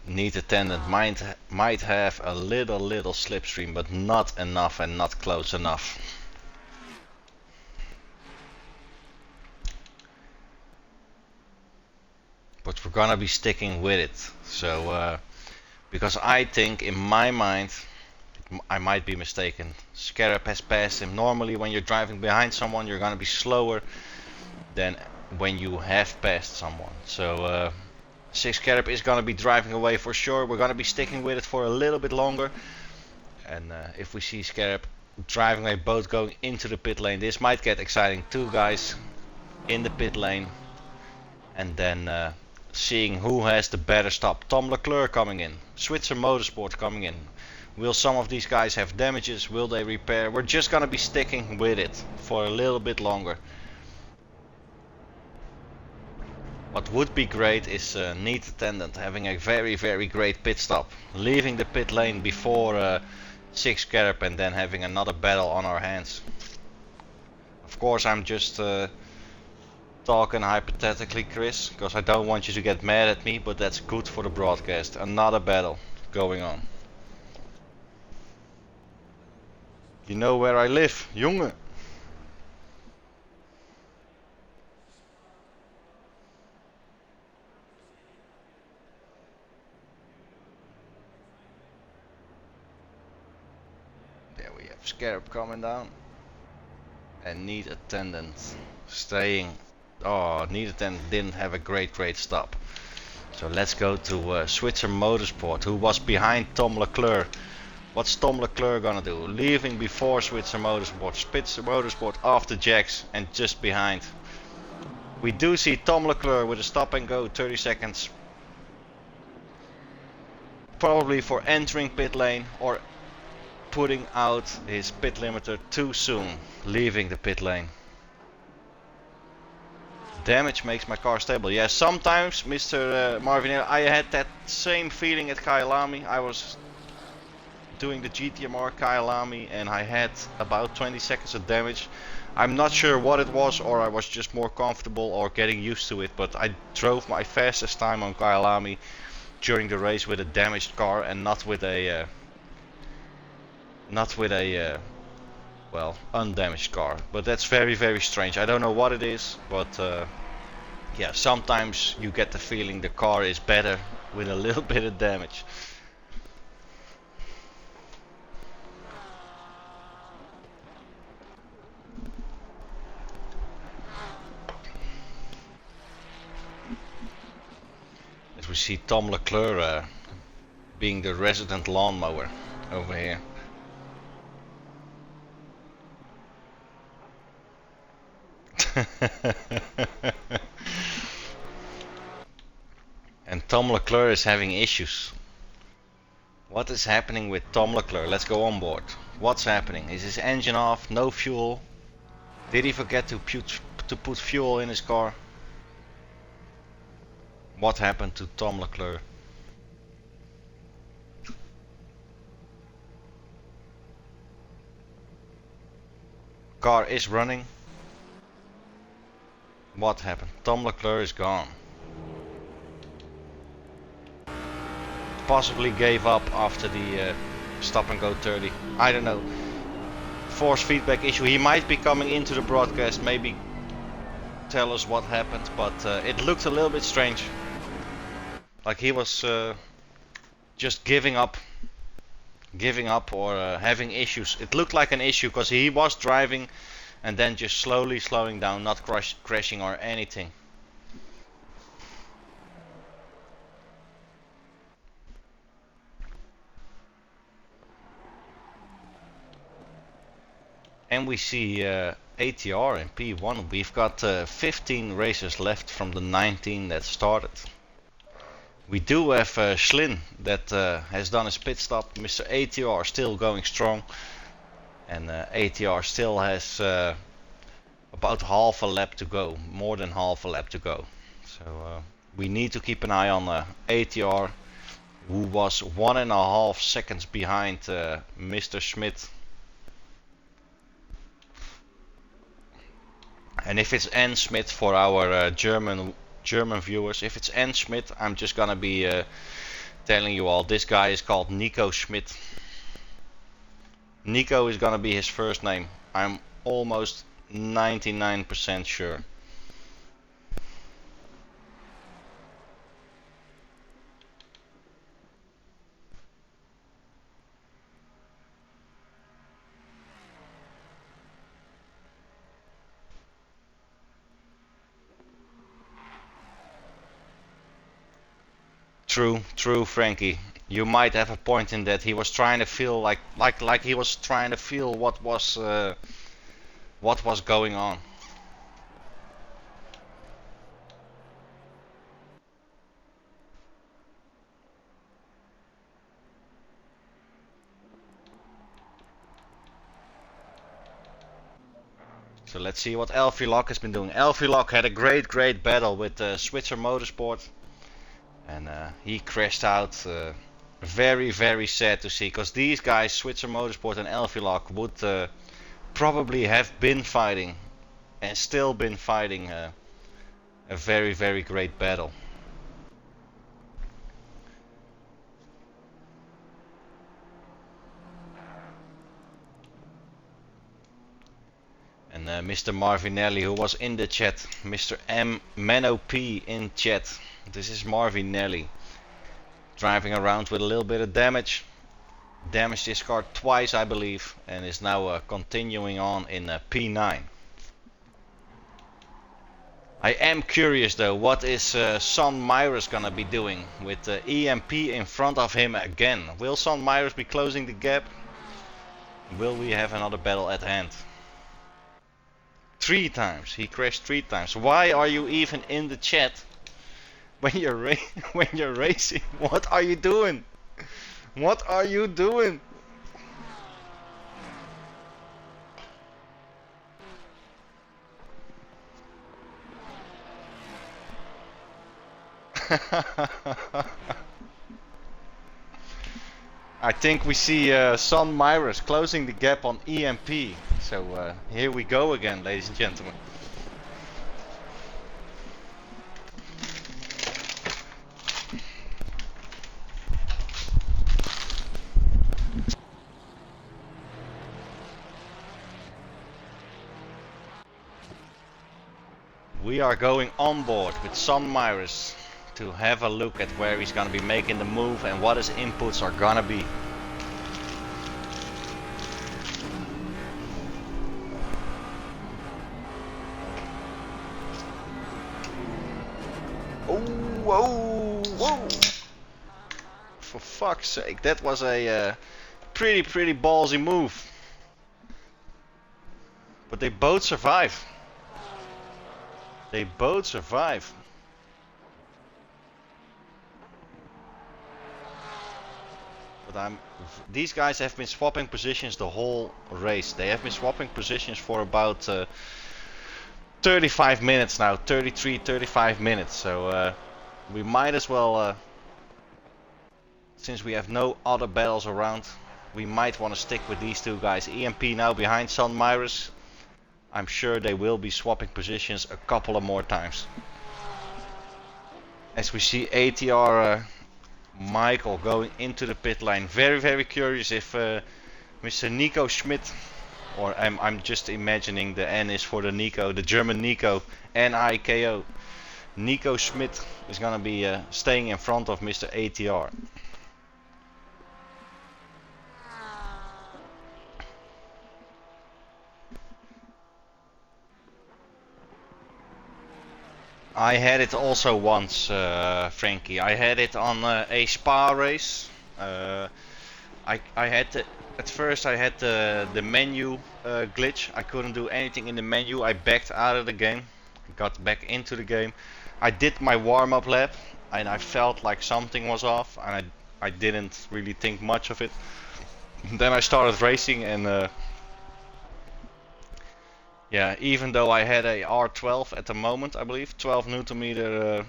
Neat Attendant might have a little slipstream, but not enough and not close enough. But we're gonna be sticking with it. So because I think in my mind, I might be mistaken, Scarab has passed him. Normally when you're driving behind someone you're gonna be slower than when you have passed someone. So 6 Scarab is gonna be driving away for sure. We're gonna be sticking with it for a little bit longer. And if we see Scarab driving away, both going into the pit lane, this might get exciting too, guys. in the pit lane, and then seeing who has the better stop. Tom Leclerc coming in, Switzer Motorsport coming in. Will some of these guys have damages? Will they repair? We're just gonna be sticking with it for a little bit longer. What would be great is neat attendant having a very great pit stop, leaving the pit lane before 6 Carab and then having another battle on our hands. Of course I'm just talking hypothetically, Chris, because I don't want you to get mad at me, but that's good for the broadcast. Another battle going on. You know where I live, jongen. There we have Scarab coming down. And neat attendant staying. Oh, neat attendant didn't have a great stop. So let's go to Switzer Motorsport, who was behind Tom Leclerc. What's Tom Leclerc gonna do? Leaving before Switzer Motorsport, Spitzer Motorsport after Jax and just behind. We do see Tom Leclerc with a stop and go, 30 seconds. Probably for entering pit lane or putting out his pit limiter too soon, leaving the pit lane. Damage makes my car stable. Yeah, sometimes, Mr. Marvin, I had that same feeling at Kyalami. I was doing the GTMR Kyalami and I had about 20 seconds of damage. I'm not sure what it was, or I was just more comfortable or getting used to it, but I drove my fastest time on Kyalami during the race with a damaged car and not with a well, undamaged car. But that's very strange. I don't know what it is, but yeah, sometimes you get the feeling the car is better with a little bit of damage. As we see Tom Leclerc being the resident lawnmower over here. And Tom Leclerc is having issues. What is happening with Tom Leclerc? Let's go on board. What's happening? Is his engine off? No fuel? Did he forget to put fuel in his car? What happened to Tom Leclerc? Car is running. What happened? Tom Leclerc is gone. Possibly gave up after the stop and go 30. I don't know. Force feedback issue. He might be coming into the broadcast, maybe tell us what happened, but it looked a little bit strange. Like he was just giving up or having issues. It looked like an issue because he was driving and then just slowly slowing down, not crashing or anything. And we see ATR in P1. We've got 15 races left from the 19 that started. We do have Schlin that has done his pit stop. Mr. ATR still going strong. And ATR still has about half a lap to go. More than half a lap to go. So we need to keep an eye on ATR, who was 1.5 seconds behind Mr. Schmidt. And if it's N Schmidt for our German viewers, if it's N Schmidt, I'm just gonna be telling you all, this guy is called Nico Schmidt. Nico is gonna be his first name. I'm almost 99% sure. True, Frankie. You might have a point in that. He was trying to feel like he was trying to feel what was going on. So let's see what Elfie Lock has been doing. Elfie Lock had a great battle with Switzer Motorsport, and he crashed out. Very sad to see, because these guys, Switzer Motorsport and Elfie Lock, would probably have been fighting and still been fighting a very great battle. And Mr. Marvinelli, who was in the chat, Mr. M Mano P in chat. This is Marvinelli, driving around with a little bit of damage. Damaged his car twice, I believe, and is now continuing on in P9. I am curious though, what is Son Myers gonna be doing with EMP in front of him again? Will Son Myers be closing the gap? Will we have another battle at hand? 3 times, he crashed 3 times. Why are you even in the chat when you're when you're racing? What are you doing? What are you doing? I think we see Son Myers closing the gap on EMP. So here we go again, ladies and gentlemen. We are going on board with Son Myers to have a look at where he's gonna be making the move and what his inputs are gonna be. Oh, whoa! For fuck's sake, that was a pretty ballsy move. But they both survive. They both survive. But these guys have been swapping positions the whole race. They have been swapping positions for about 35 minutes now, 35 minutes. So we might as well, since we have no other battles around, we might want to stick with these two guys. EMP now behind Son Myers. I'm sure they will be swapping positions a couple of more times. As we see ATR Michael going into the pit lane. Very curious if Mr. Nico Schmidt, or I'm just imagining the N is for the Nico, the German Nico, N-I-K-O. Nico Schmidt is gonna be staying in front of Mr. ATR. I had it also once, Frankie. I had it on a Spa race. I had at first I had the menu glitch. I couldn't do anything in the menu. I backed out of the game, got back into the game. I did my warm-up lap, and I felt like something was off, and I didn't really think much of it. Then I started racing, and yeah, even though I had a R12 at the moment, I believe 12 Newton meter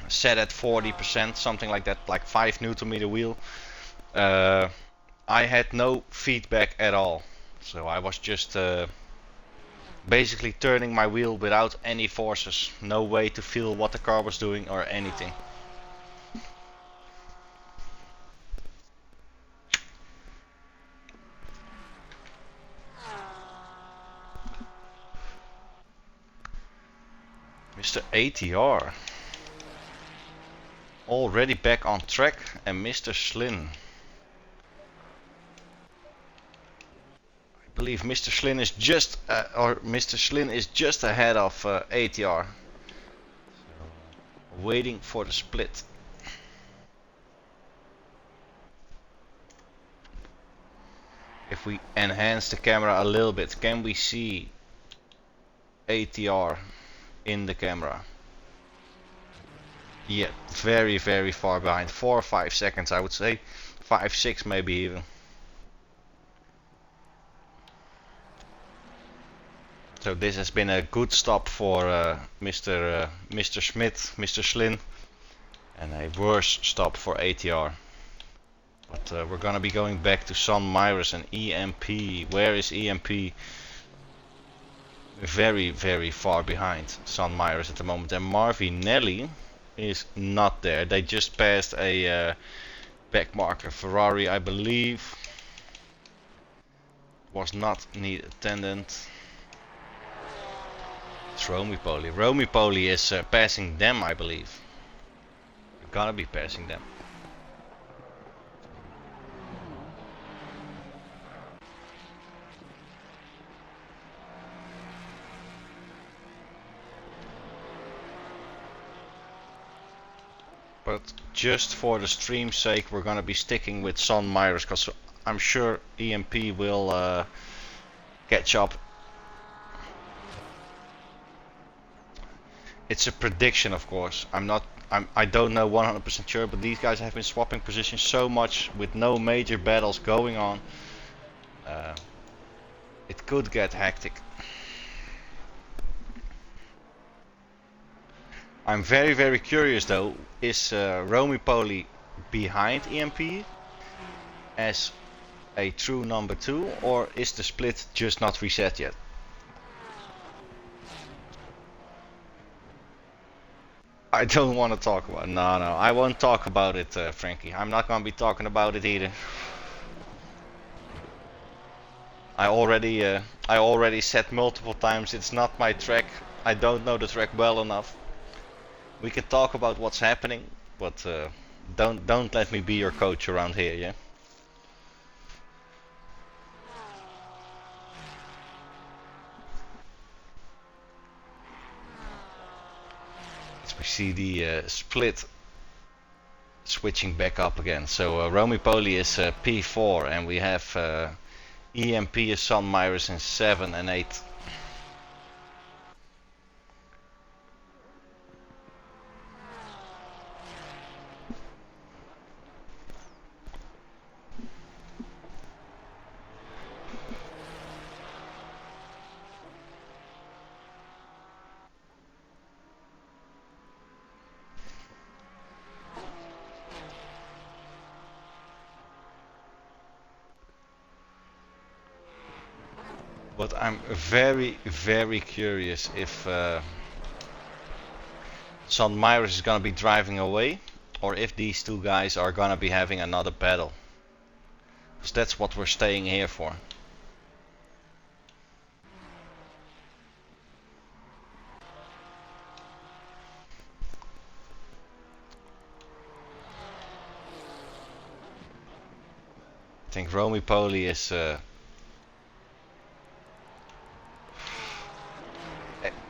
set at 40%, something like that, like 5 Newton meter wheel. I had no feedback at all, so I was just basically turning my wheel without any forces, no way to feel what the car was doing or anything. Mr. ATR already back on track, and Mr. Slin. I believe Mr. Slin is just ahead of ATR. So, waiting for the split. If we enhance the camera a little bit, can we see ATR in the camera? Yeah, very far behind. 4 or 5 seconds, I would say. 5, 6 maybe even. So this has been a good stop for Mr. Schmidt, Mr. Slin, and a worse stop for ATR. But we're gonna be going back to San Myris and EMP. Where is EMP? Very, very far behind San Myris at the moment. And Marvinelli is not there. They just passed a back marker. Ferrari, I believe, was not need attendant. It's Romy Poli. Romy Poli is passing them, I believe. We're gonna be passing them. But just for the stream's sake, we're gonna be sticking with San Myris, because I'm sure EMP will catch up. It's a prediction, of course. I don't know 100% sure, but these guys have been swapping positions so much with no major battles going on. It could get hectic. I'm very, very curious though. Is Romy Poli behind EMP as a true number 2, or is the split just not reset yet? I don't want to talk about it. No, I won't talk about it, Frankie. I'm not going to be talking about it either. I already said multiple times it's not my track. I don't know the track well enough. We can talk about what's happening, but don't let me be your coach around here, yeah? We see the split switching back up again. So Romy Poli is P4, and we have EMP is San Myris in 7 and 8. But I'm very, very curious if San Myris is gonna be driving away, or if these two guys are gonna be having another battle. Because that's what we're staying here for. I think Romy Poli is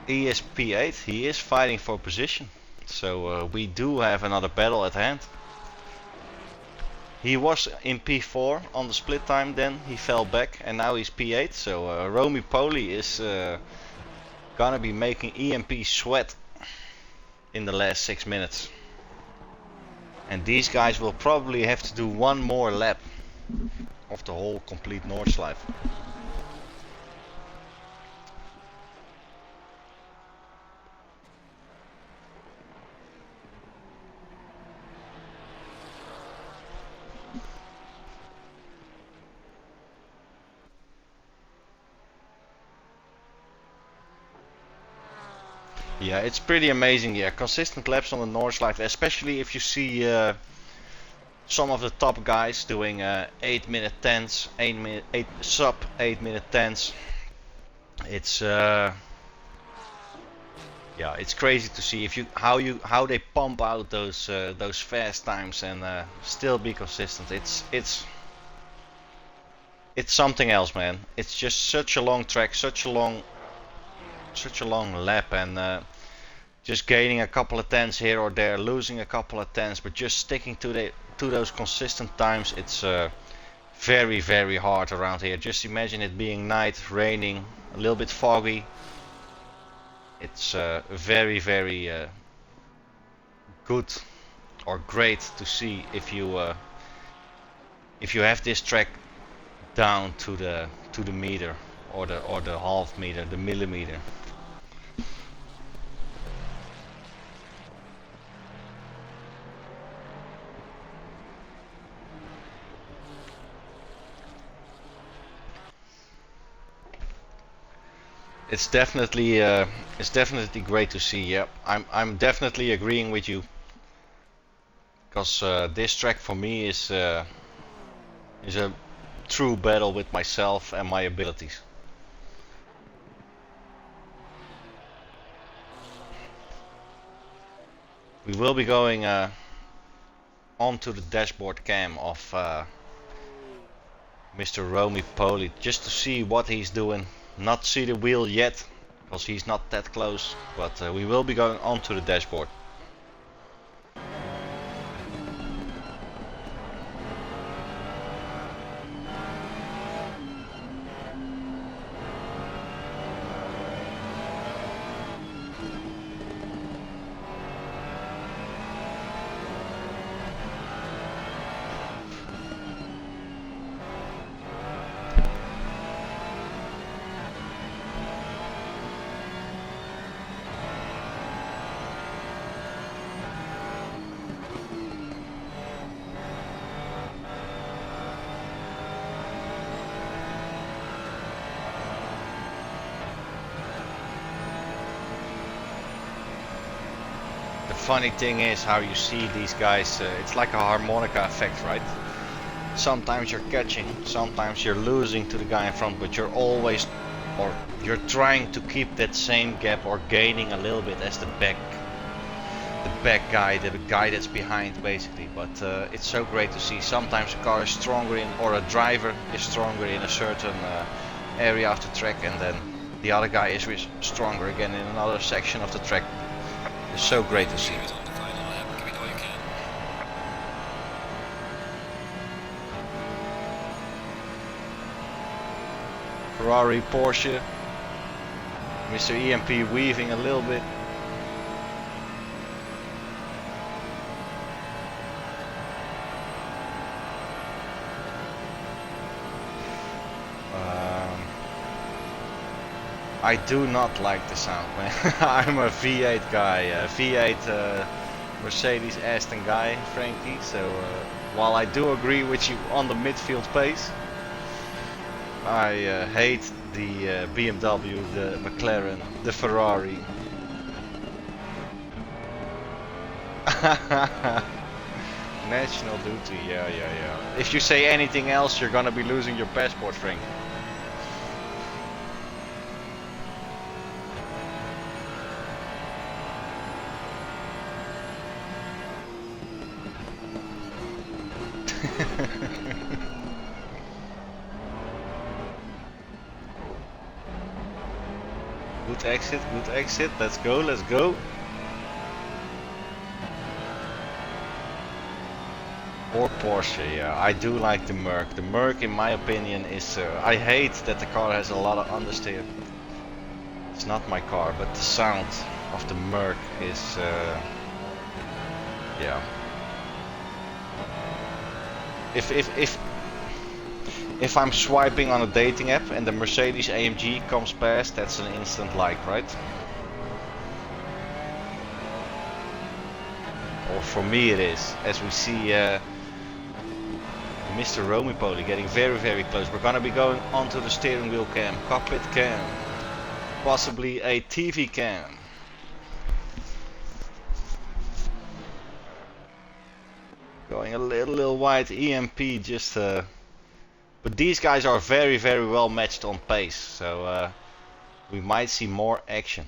he is P8, he is fighting for position. So we do have another battle at hand. He was in P4 on the split time, then he fell back and now he's P8. So Romy Poli is gonna be making EMP sweat in the last 6 minutes. And these guys will probably have to do one more lap of the whole complete Nordschleife. Yeah, it's pretty amazing. Yeah, consistent laps on the Nordschleife, especially if you see some of the top guys doing 8-minute 10s, 8-minute 10s. It's yeah, it's crazy to see how they pump out those fast times and still be consistent. It's something else, man. It's just such a long track, such a long lap, and just gaining a couple of tens here or there, losing a couple of tens, but just sticking to those consistent times. It's very, very hard around here. Just imagine it being night, raining, a little bit foggy. It's very, very good or great to see if you have this track down to the meter or the half meter, the millimeter. It's definitely great to see. Yeah, I'm definitely agreeing with you, because this track for me is a true battle with myself and my abilities. We will be going onto the dashboard cam of Mr. Romy Poli just to see what he's doing. Not see the wheel yet, because he's not that close, but we will be going onto the dashboard. The funny thing is how you see these guys, it's like a harmonica effect, right? Sometimes you're catching, sometimes you're losing to the guy in front, but you're always, or you're trying to keep that same gap or gaining a little bit as the back guy, the guy that's behind basically. But it's so great to see. Sometimes a car is stronger in, or a driver is stronger in a certain area of the track, and then the other guy is stronger again in another section of the track. It's so great to see. Ferrari, Porsche, Mr. EMP weaving a little bit. I do not like the sound, man. I'm a V8 guy, a V8 Mercedes Aston guy, frankly. So while I do agree with you on the midfield pace, I hate the BMW, the McLaren, the Ferrari. National duty, yeah. If you say anything else, you're gonna be losing your passport, Frank. Good exit, let's go. Or Porsche, yeah, I do like the Merc. The Merc, in my opinion, is, I hate that the car has a lot of understeer. It's not my car, but the sound of the Merc is, yeah. If I'm swiping on a dating app and the Mercedes AMG comes past, that's an instant like, right? Or for me it is, as we see Mr. Romy Poli getting very close. We're gonna be going onto the steering wheel cam, cockpit cam, possibly a TV cam. Going a little wide, EMP just but these guys are very well matched on pace, so we might see more action.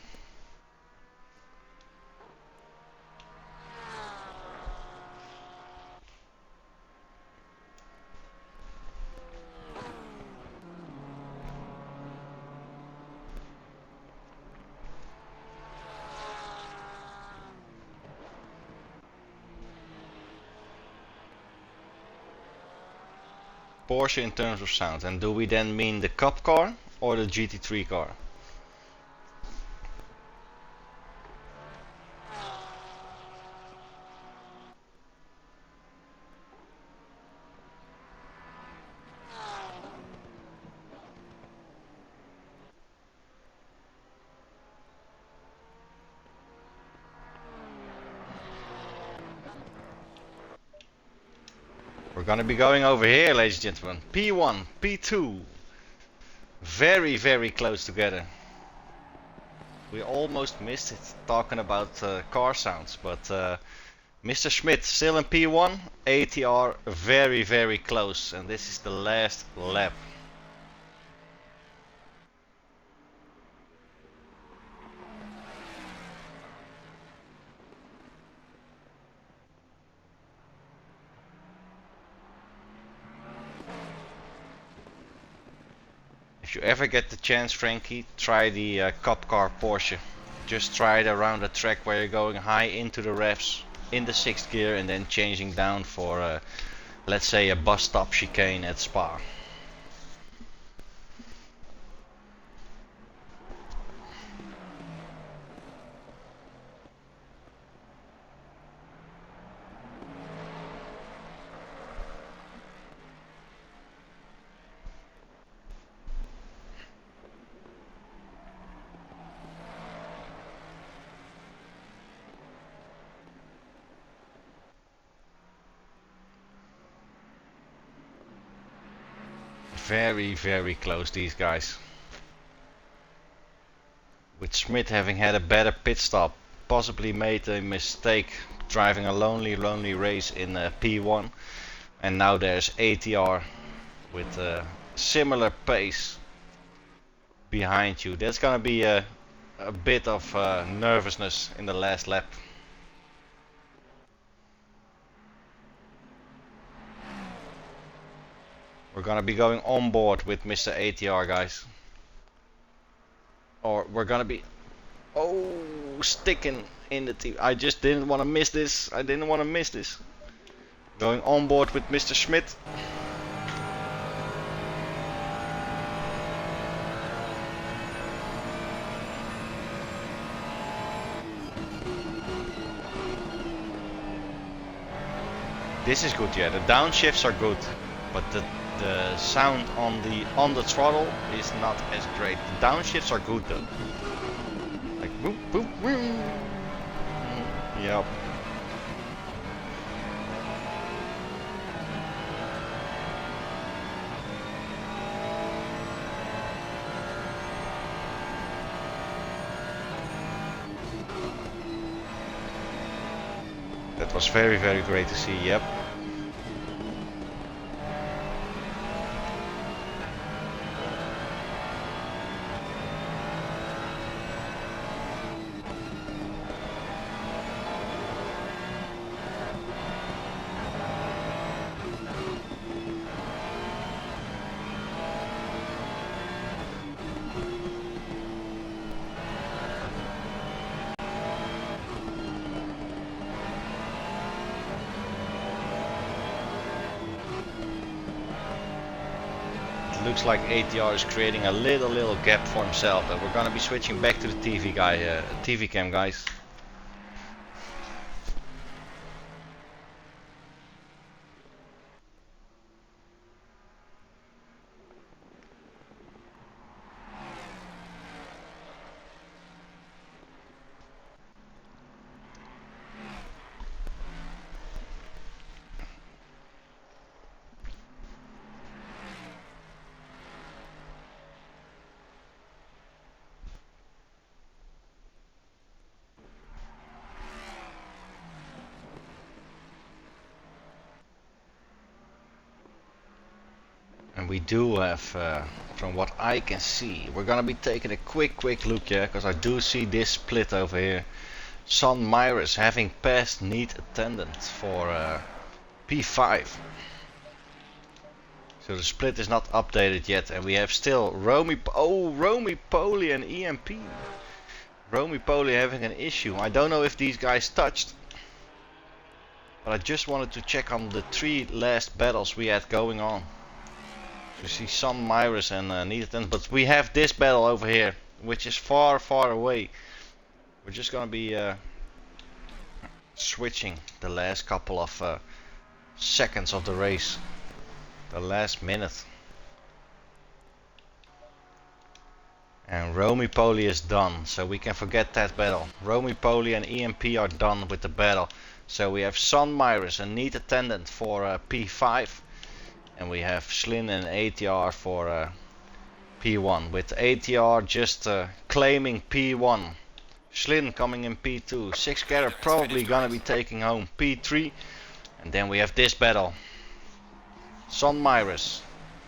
Porsche in terms of sound, and do we then mean the Cup car or the GT3 car? We're gonna be going over here, ladies and gentlemen. P1, P2. Very, very close together. We almost missed it talking about car sounds, but Mr. Schmidt still in P1, ATR very, very close, and this is the last lap. If you ever get the chance, Frankie, try the Cup Car Porsche. Just try it around a track where you're going high into the revs in the 6th gear and then changing down for let's say a bus stop chicane at Spa. Very, very close, these guys. With Schmidt having had a better pit stop, possibly made a mistake driving a lonely race in P1, and now there's ATR with a similar pace behind you. There's gonna be a bit of nervousness in the last lap. We're gonna be going on board with Mr. ATR, guys. Or we're gonna be sticking in the team. I just didn't want to miss this. I didn't want to miss this. Going on board with Mr. Schmidt. This is good, yeah. The downshifts are good, but the sound on the throttle is not as great. The downshifts are good though. Like boop boop boop. Yep. That was very, very great to see. Yep. Looks like ATR is creating a little gap for himself, but we're gonna be switching back to the TV cam, guys. And we do have, from what I can see, we're gonna be taking a quick look, yeah, because I do see this split over here. Son Myris having passed neat attendance for P5. So the split is not updated yet, and we have still Romy Poly and EMP. Romy Poly having an issue. I don't know if these guys touched, but I just wanted to check on the 3 last battles we had going on. You see some Myris and Neaton, but we have this battle over here, which is far away. We're just gonna be switching the last couple of seconds of the race, the last minute. And Romy Poly is done, so we can forget that battle. Romy Poly and EMP are done with the battle. So we have Son Myers, a neat attendant for P5, and we have Schlin and ATR for P1, with ATR just claiming P1. Schlin coming in P2, 6 Garrett probably gonna be taking home P3, and then we have this battle. Son Myers,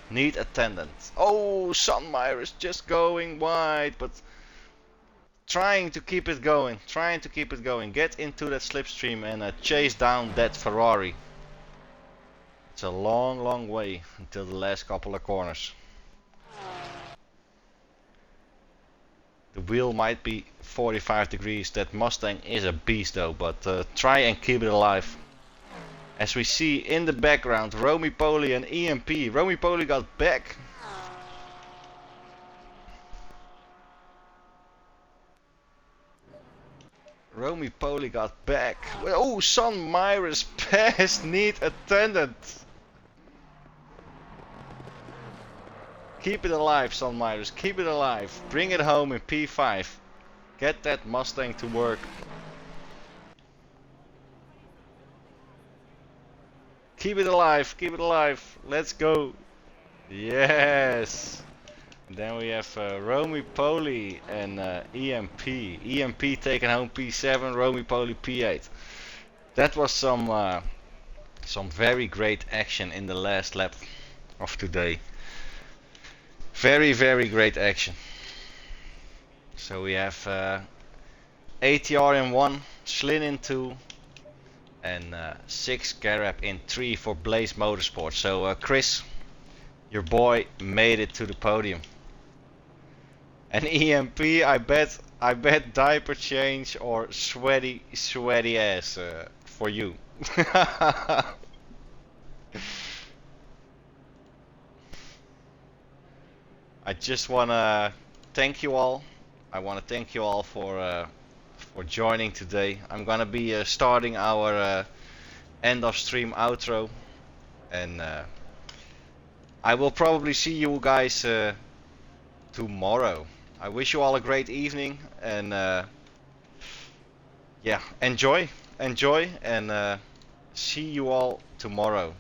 neat attendant. Oh, Son Myers just going wide, but trying to keep it going, get into that slipstream and chase down that Ferrari. It's a long way until the last couple of corners. The wheel might be 45 degrees, that Mustang is a beast though, but try and keep it alive. As we see in the background, Romy Poly and EMP. Romy Poly got back. Romy Poly got back. Oh, Son Myers passed neat attendant. Keep it alive, Son Myers, keep it alive. Bring it home in P5. Get that Mustang to work. Keep it alive, let's go. Yes. Then we have Romy Poly and EMP. EMP taking home P7, Romy Poly P8. That was some very great action in the last lap of today. Very great action. So we have ATR in 1, Schlin in 2, and 6 Garab in 3 for Blaze Motorsport. So Chris, your boy made it to the podium. And EMP, I bet diaper change or sweaty ass for you. I just wanna thank you all. I wanna thank you all for joining today. I'm gonna be starting our end of stream outro, and I will probably see you guys tomorrow. I wish you all a great evening, and yeah, enjoy, and see you all tomorrow.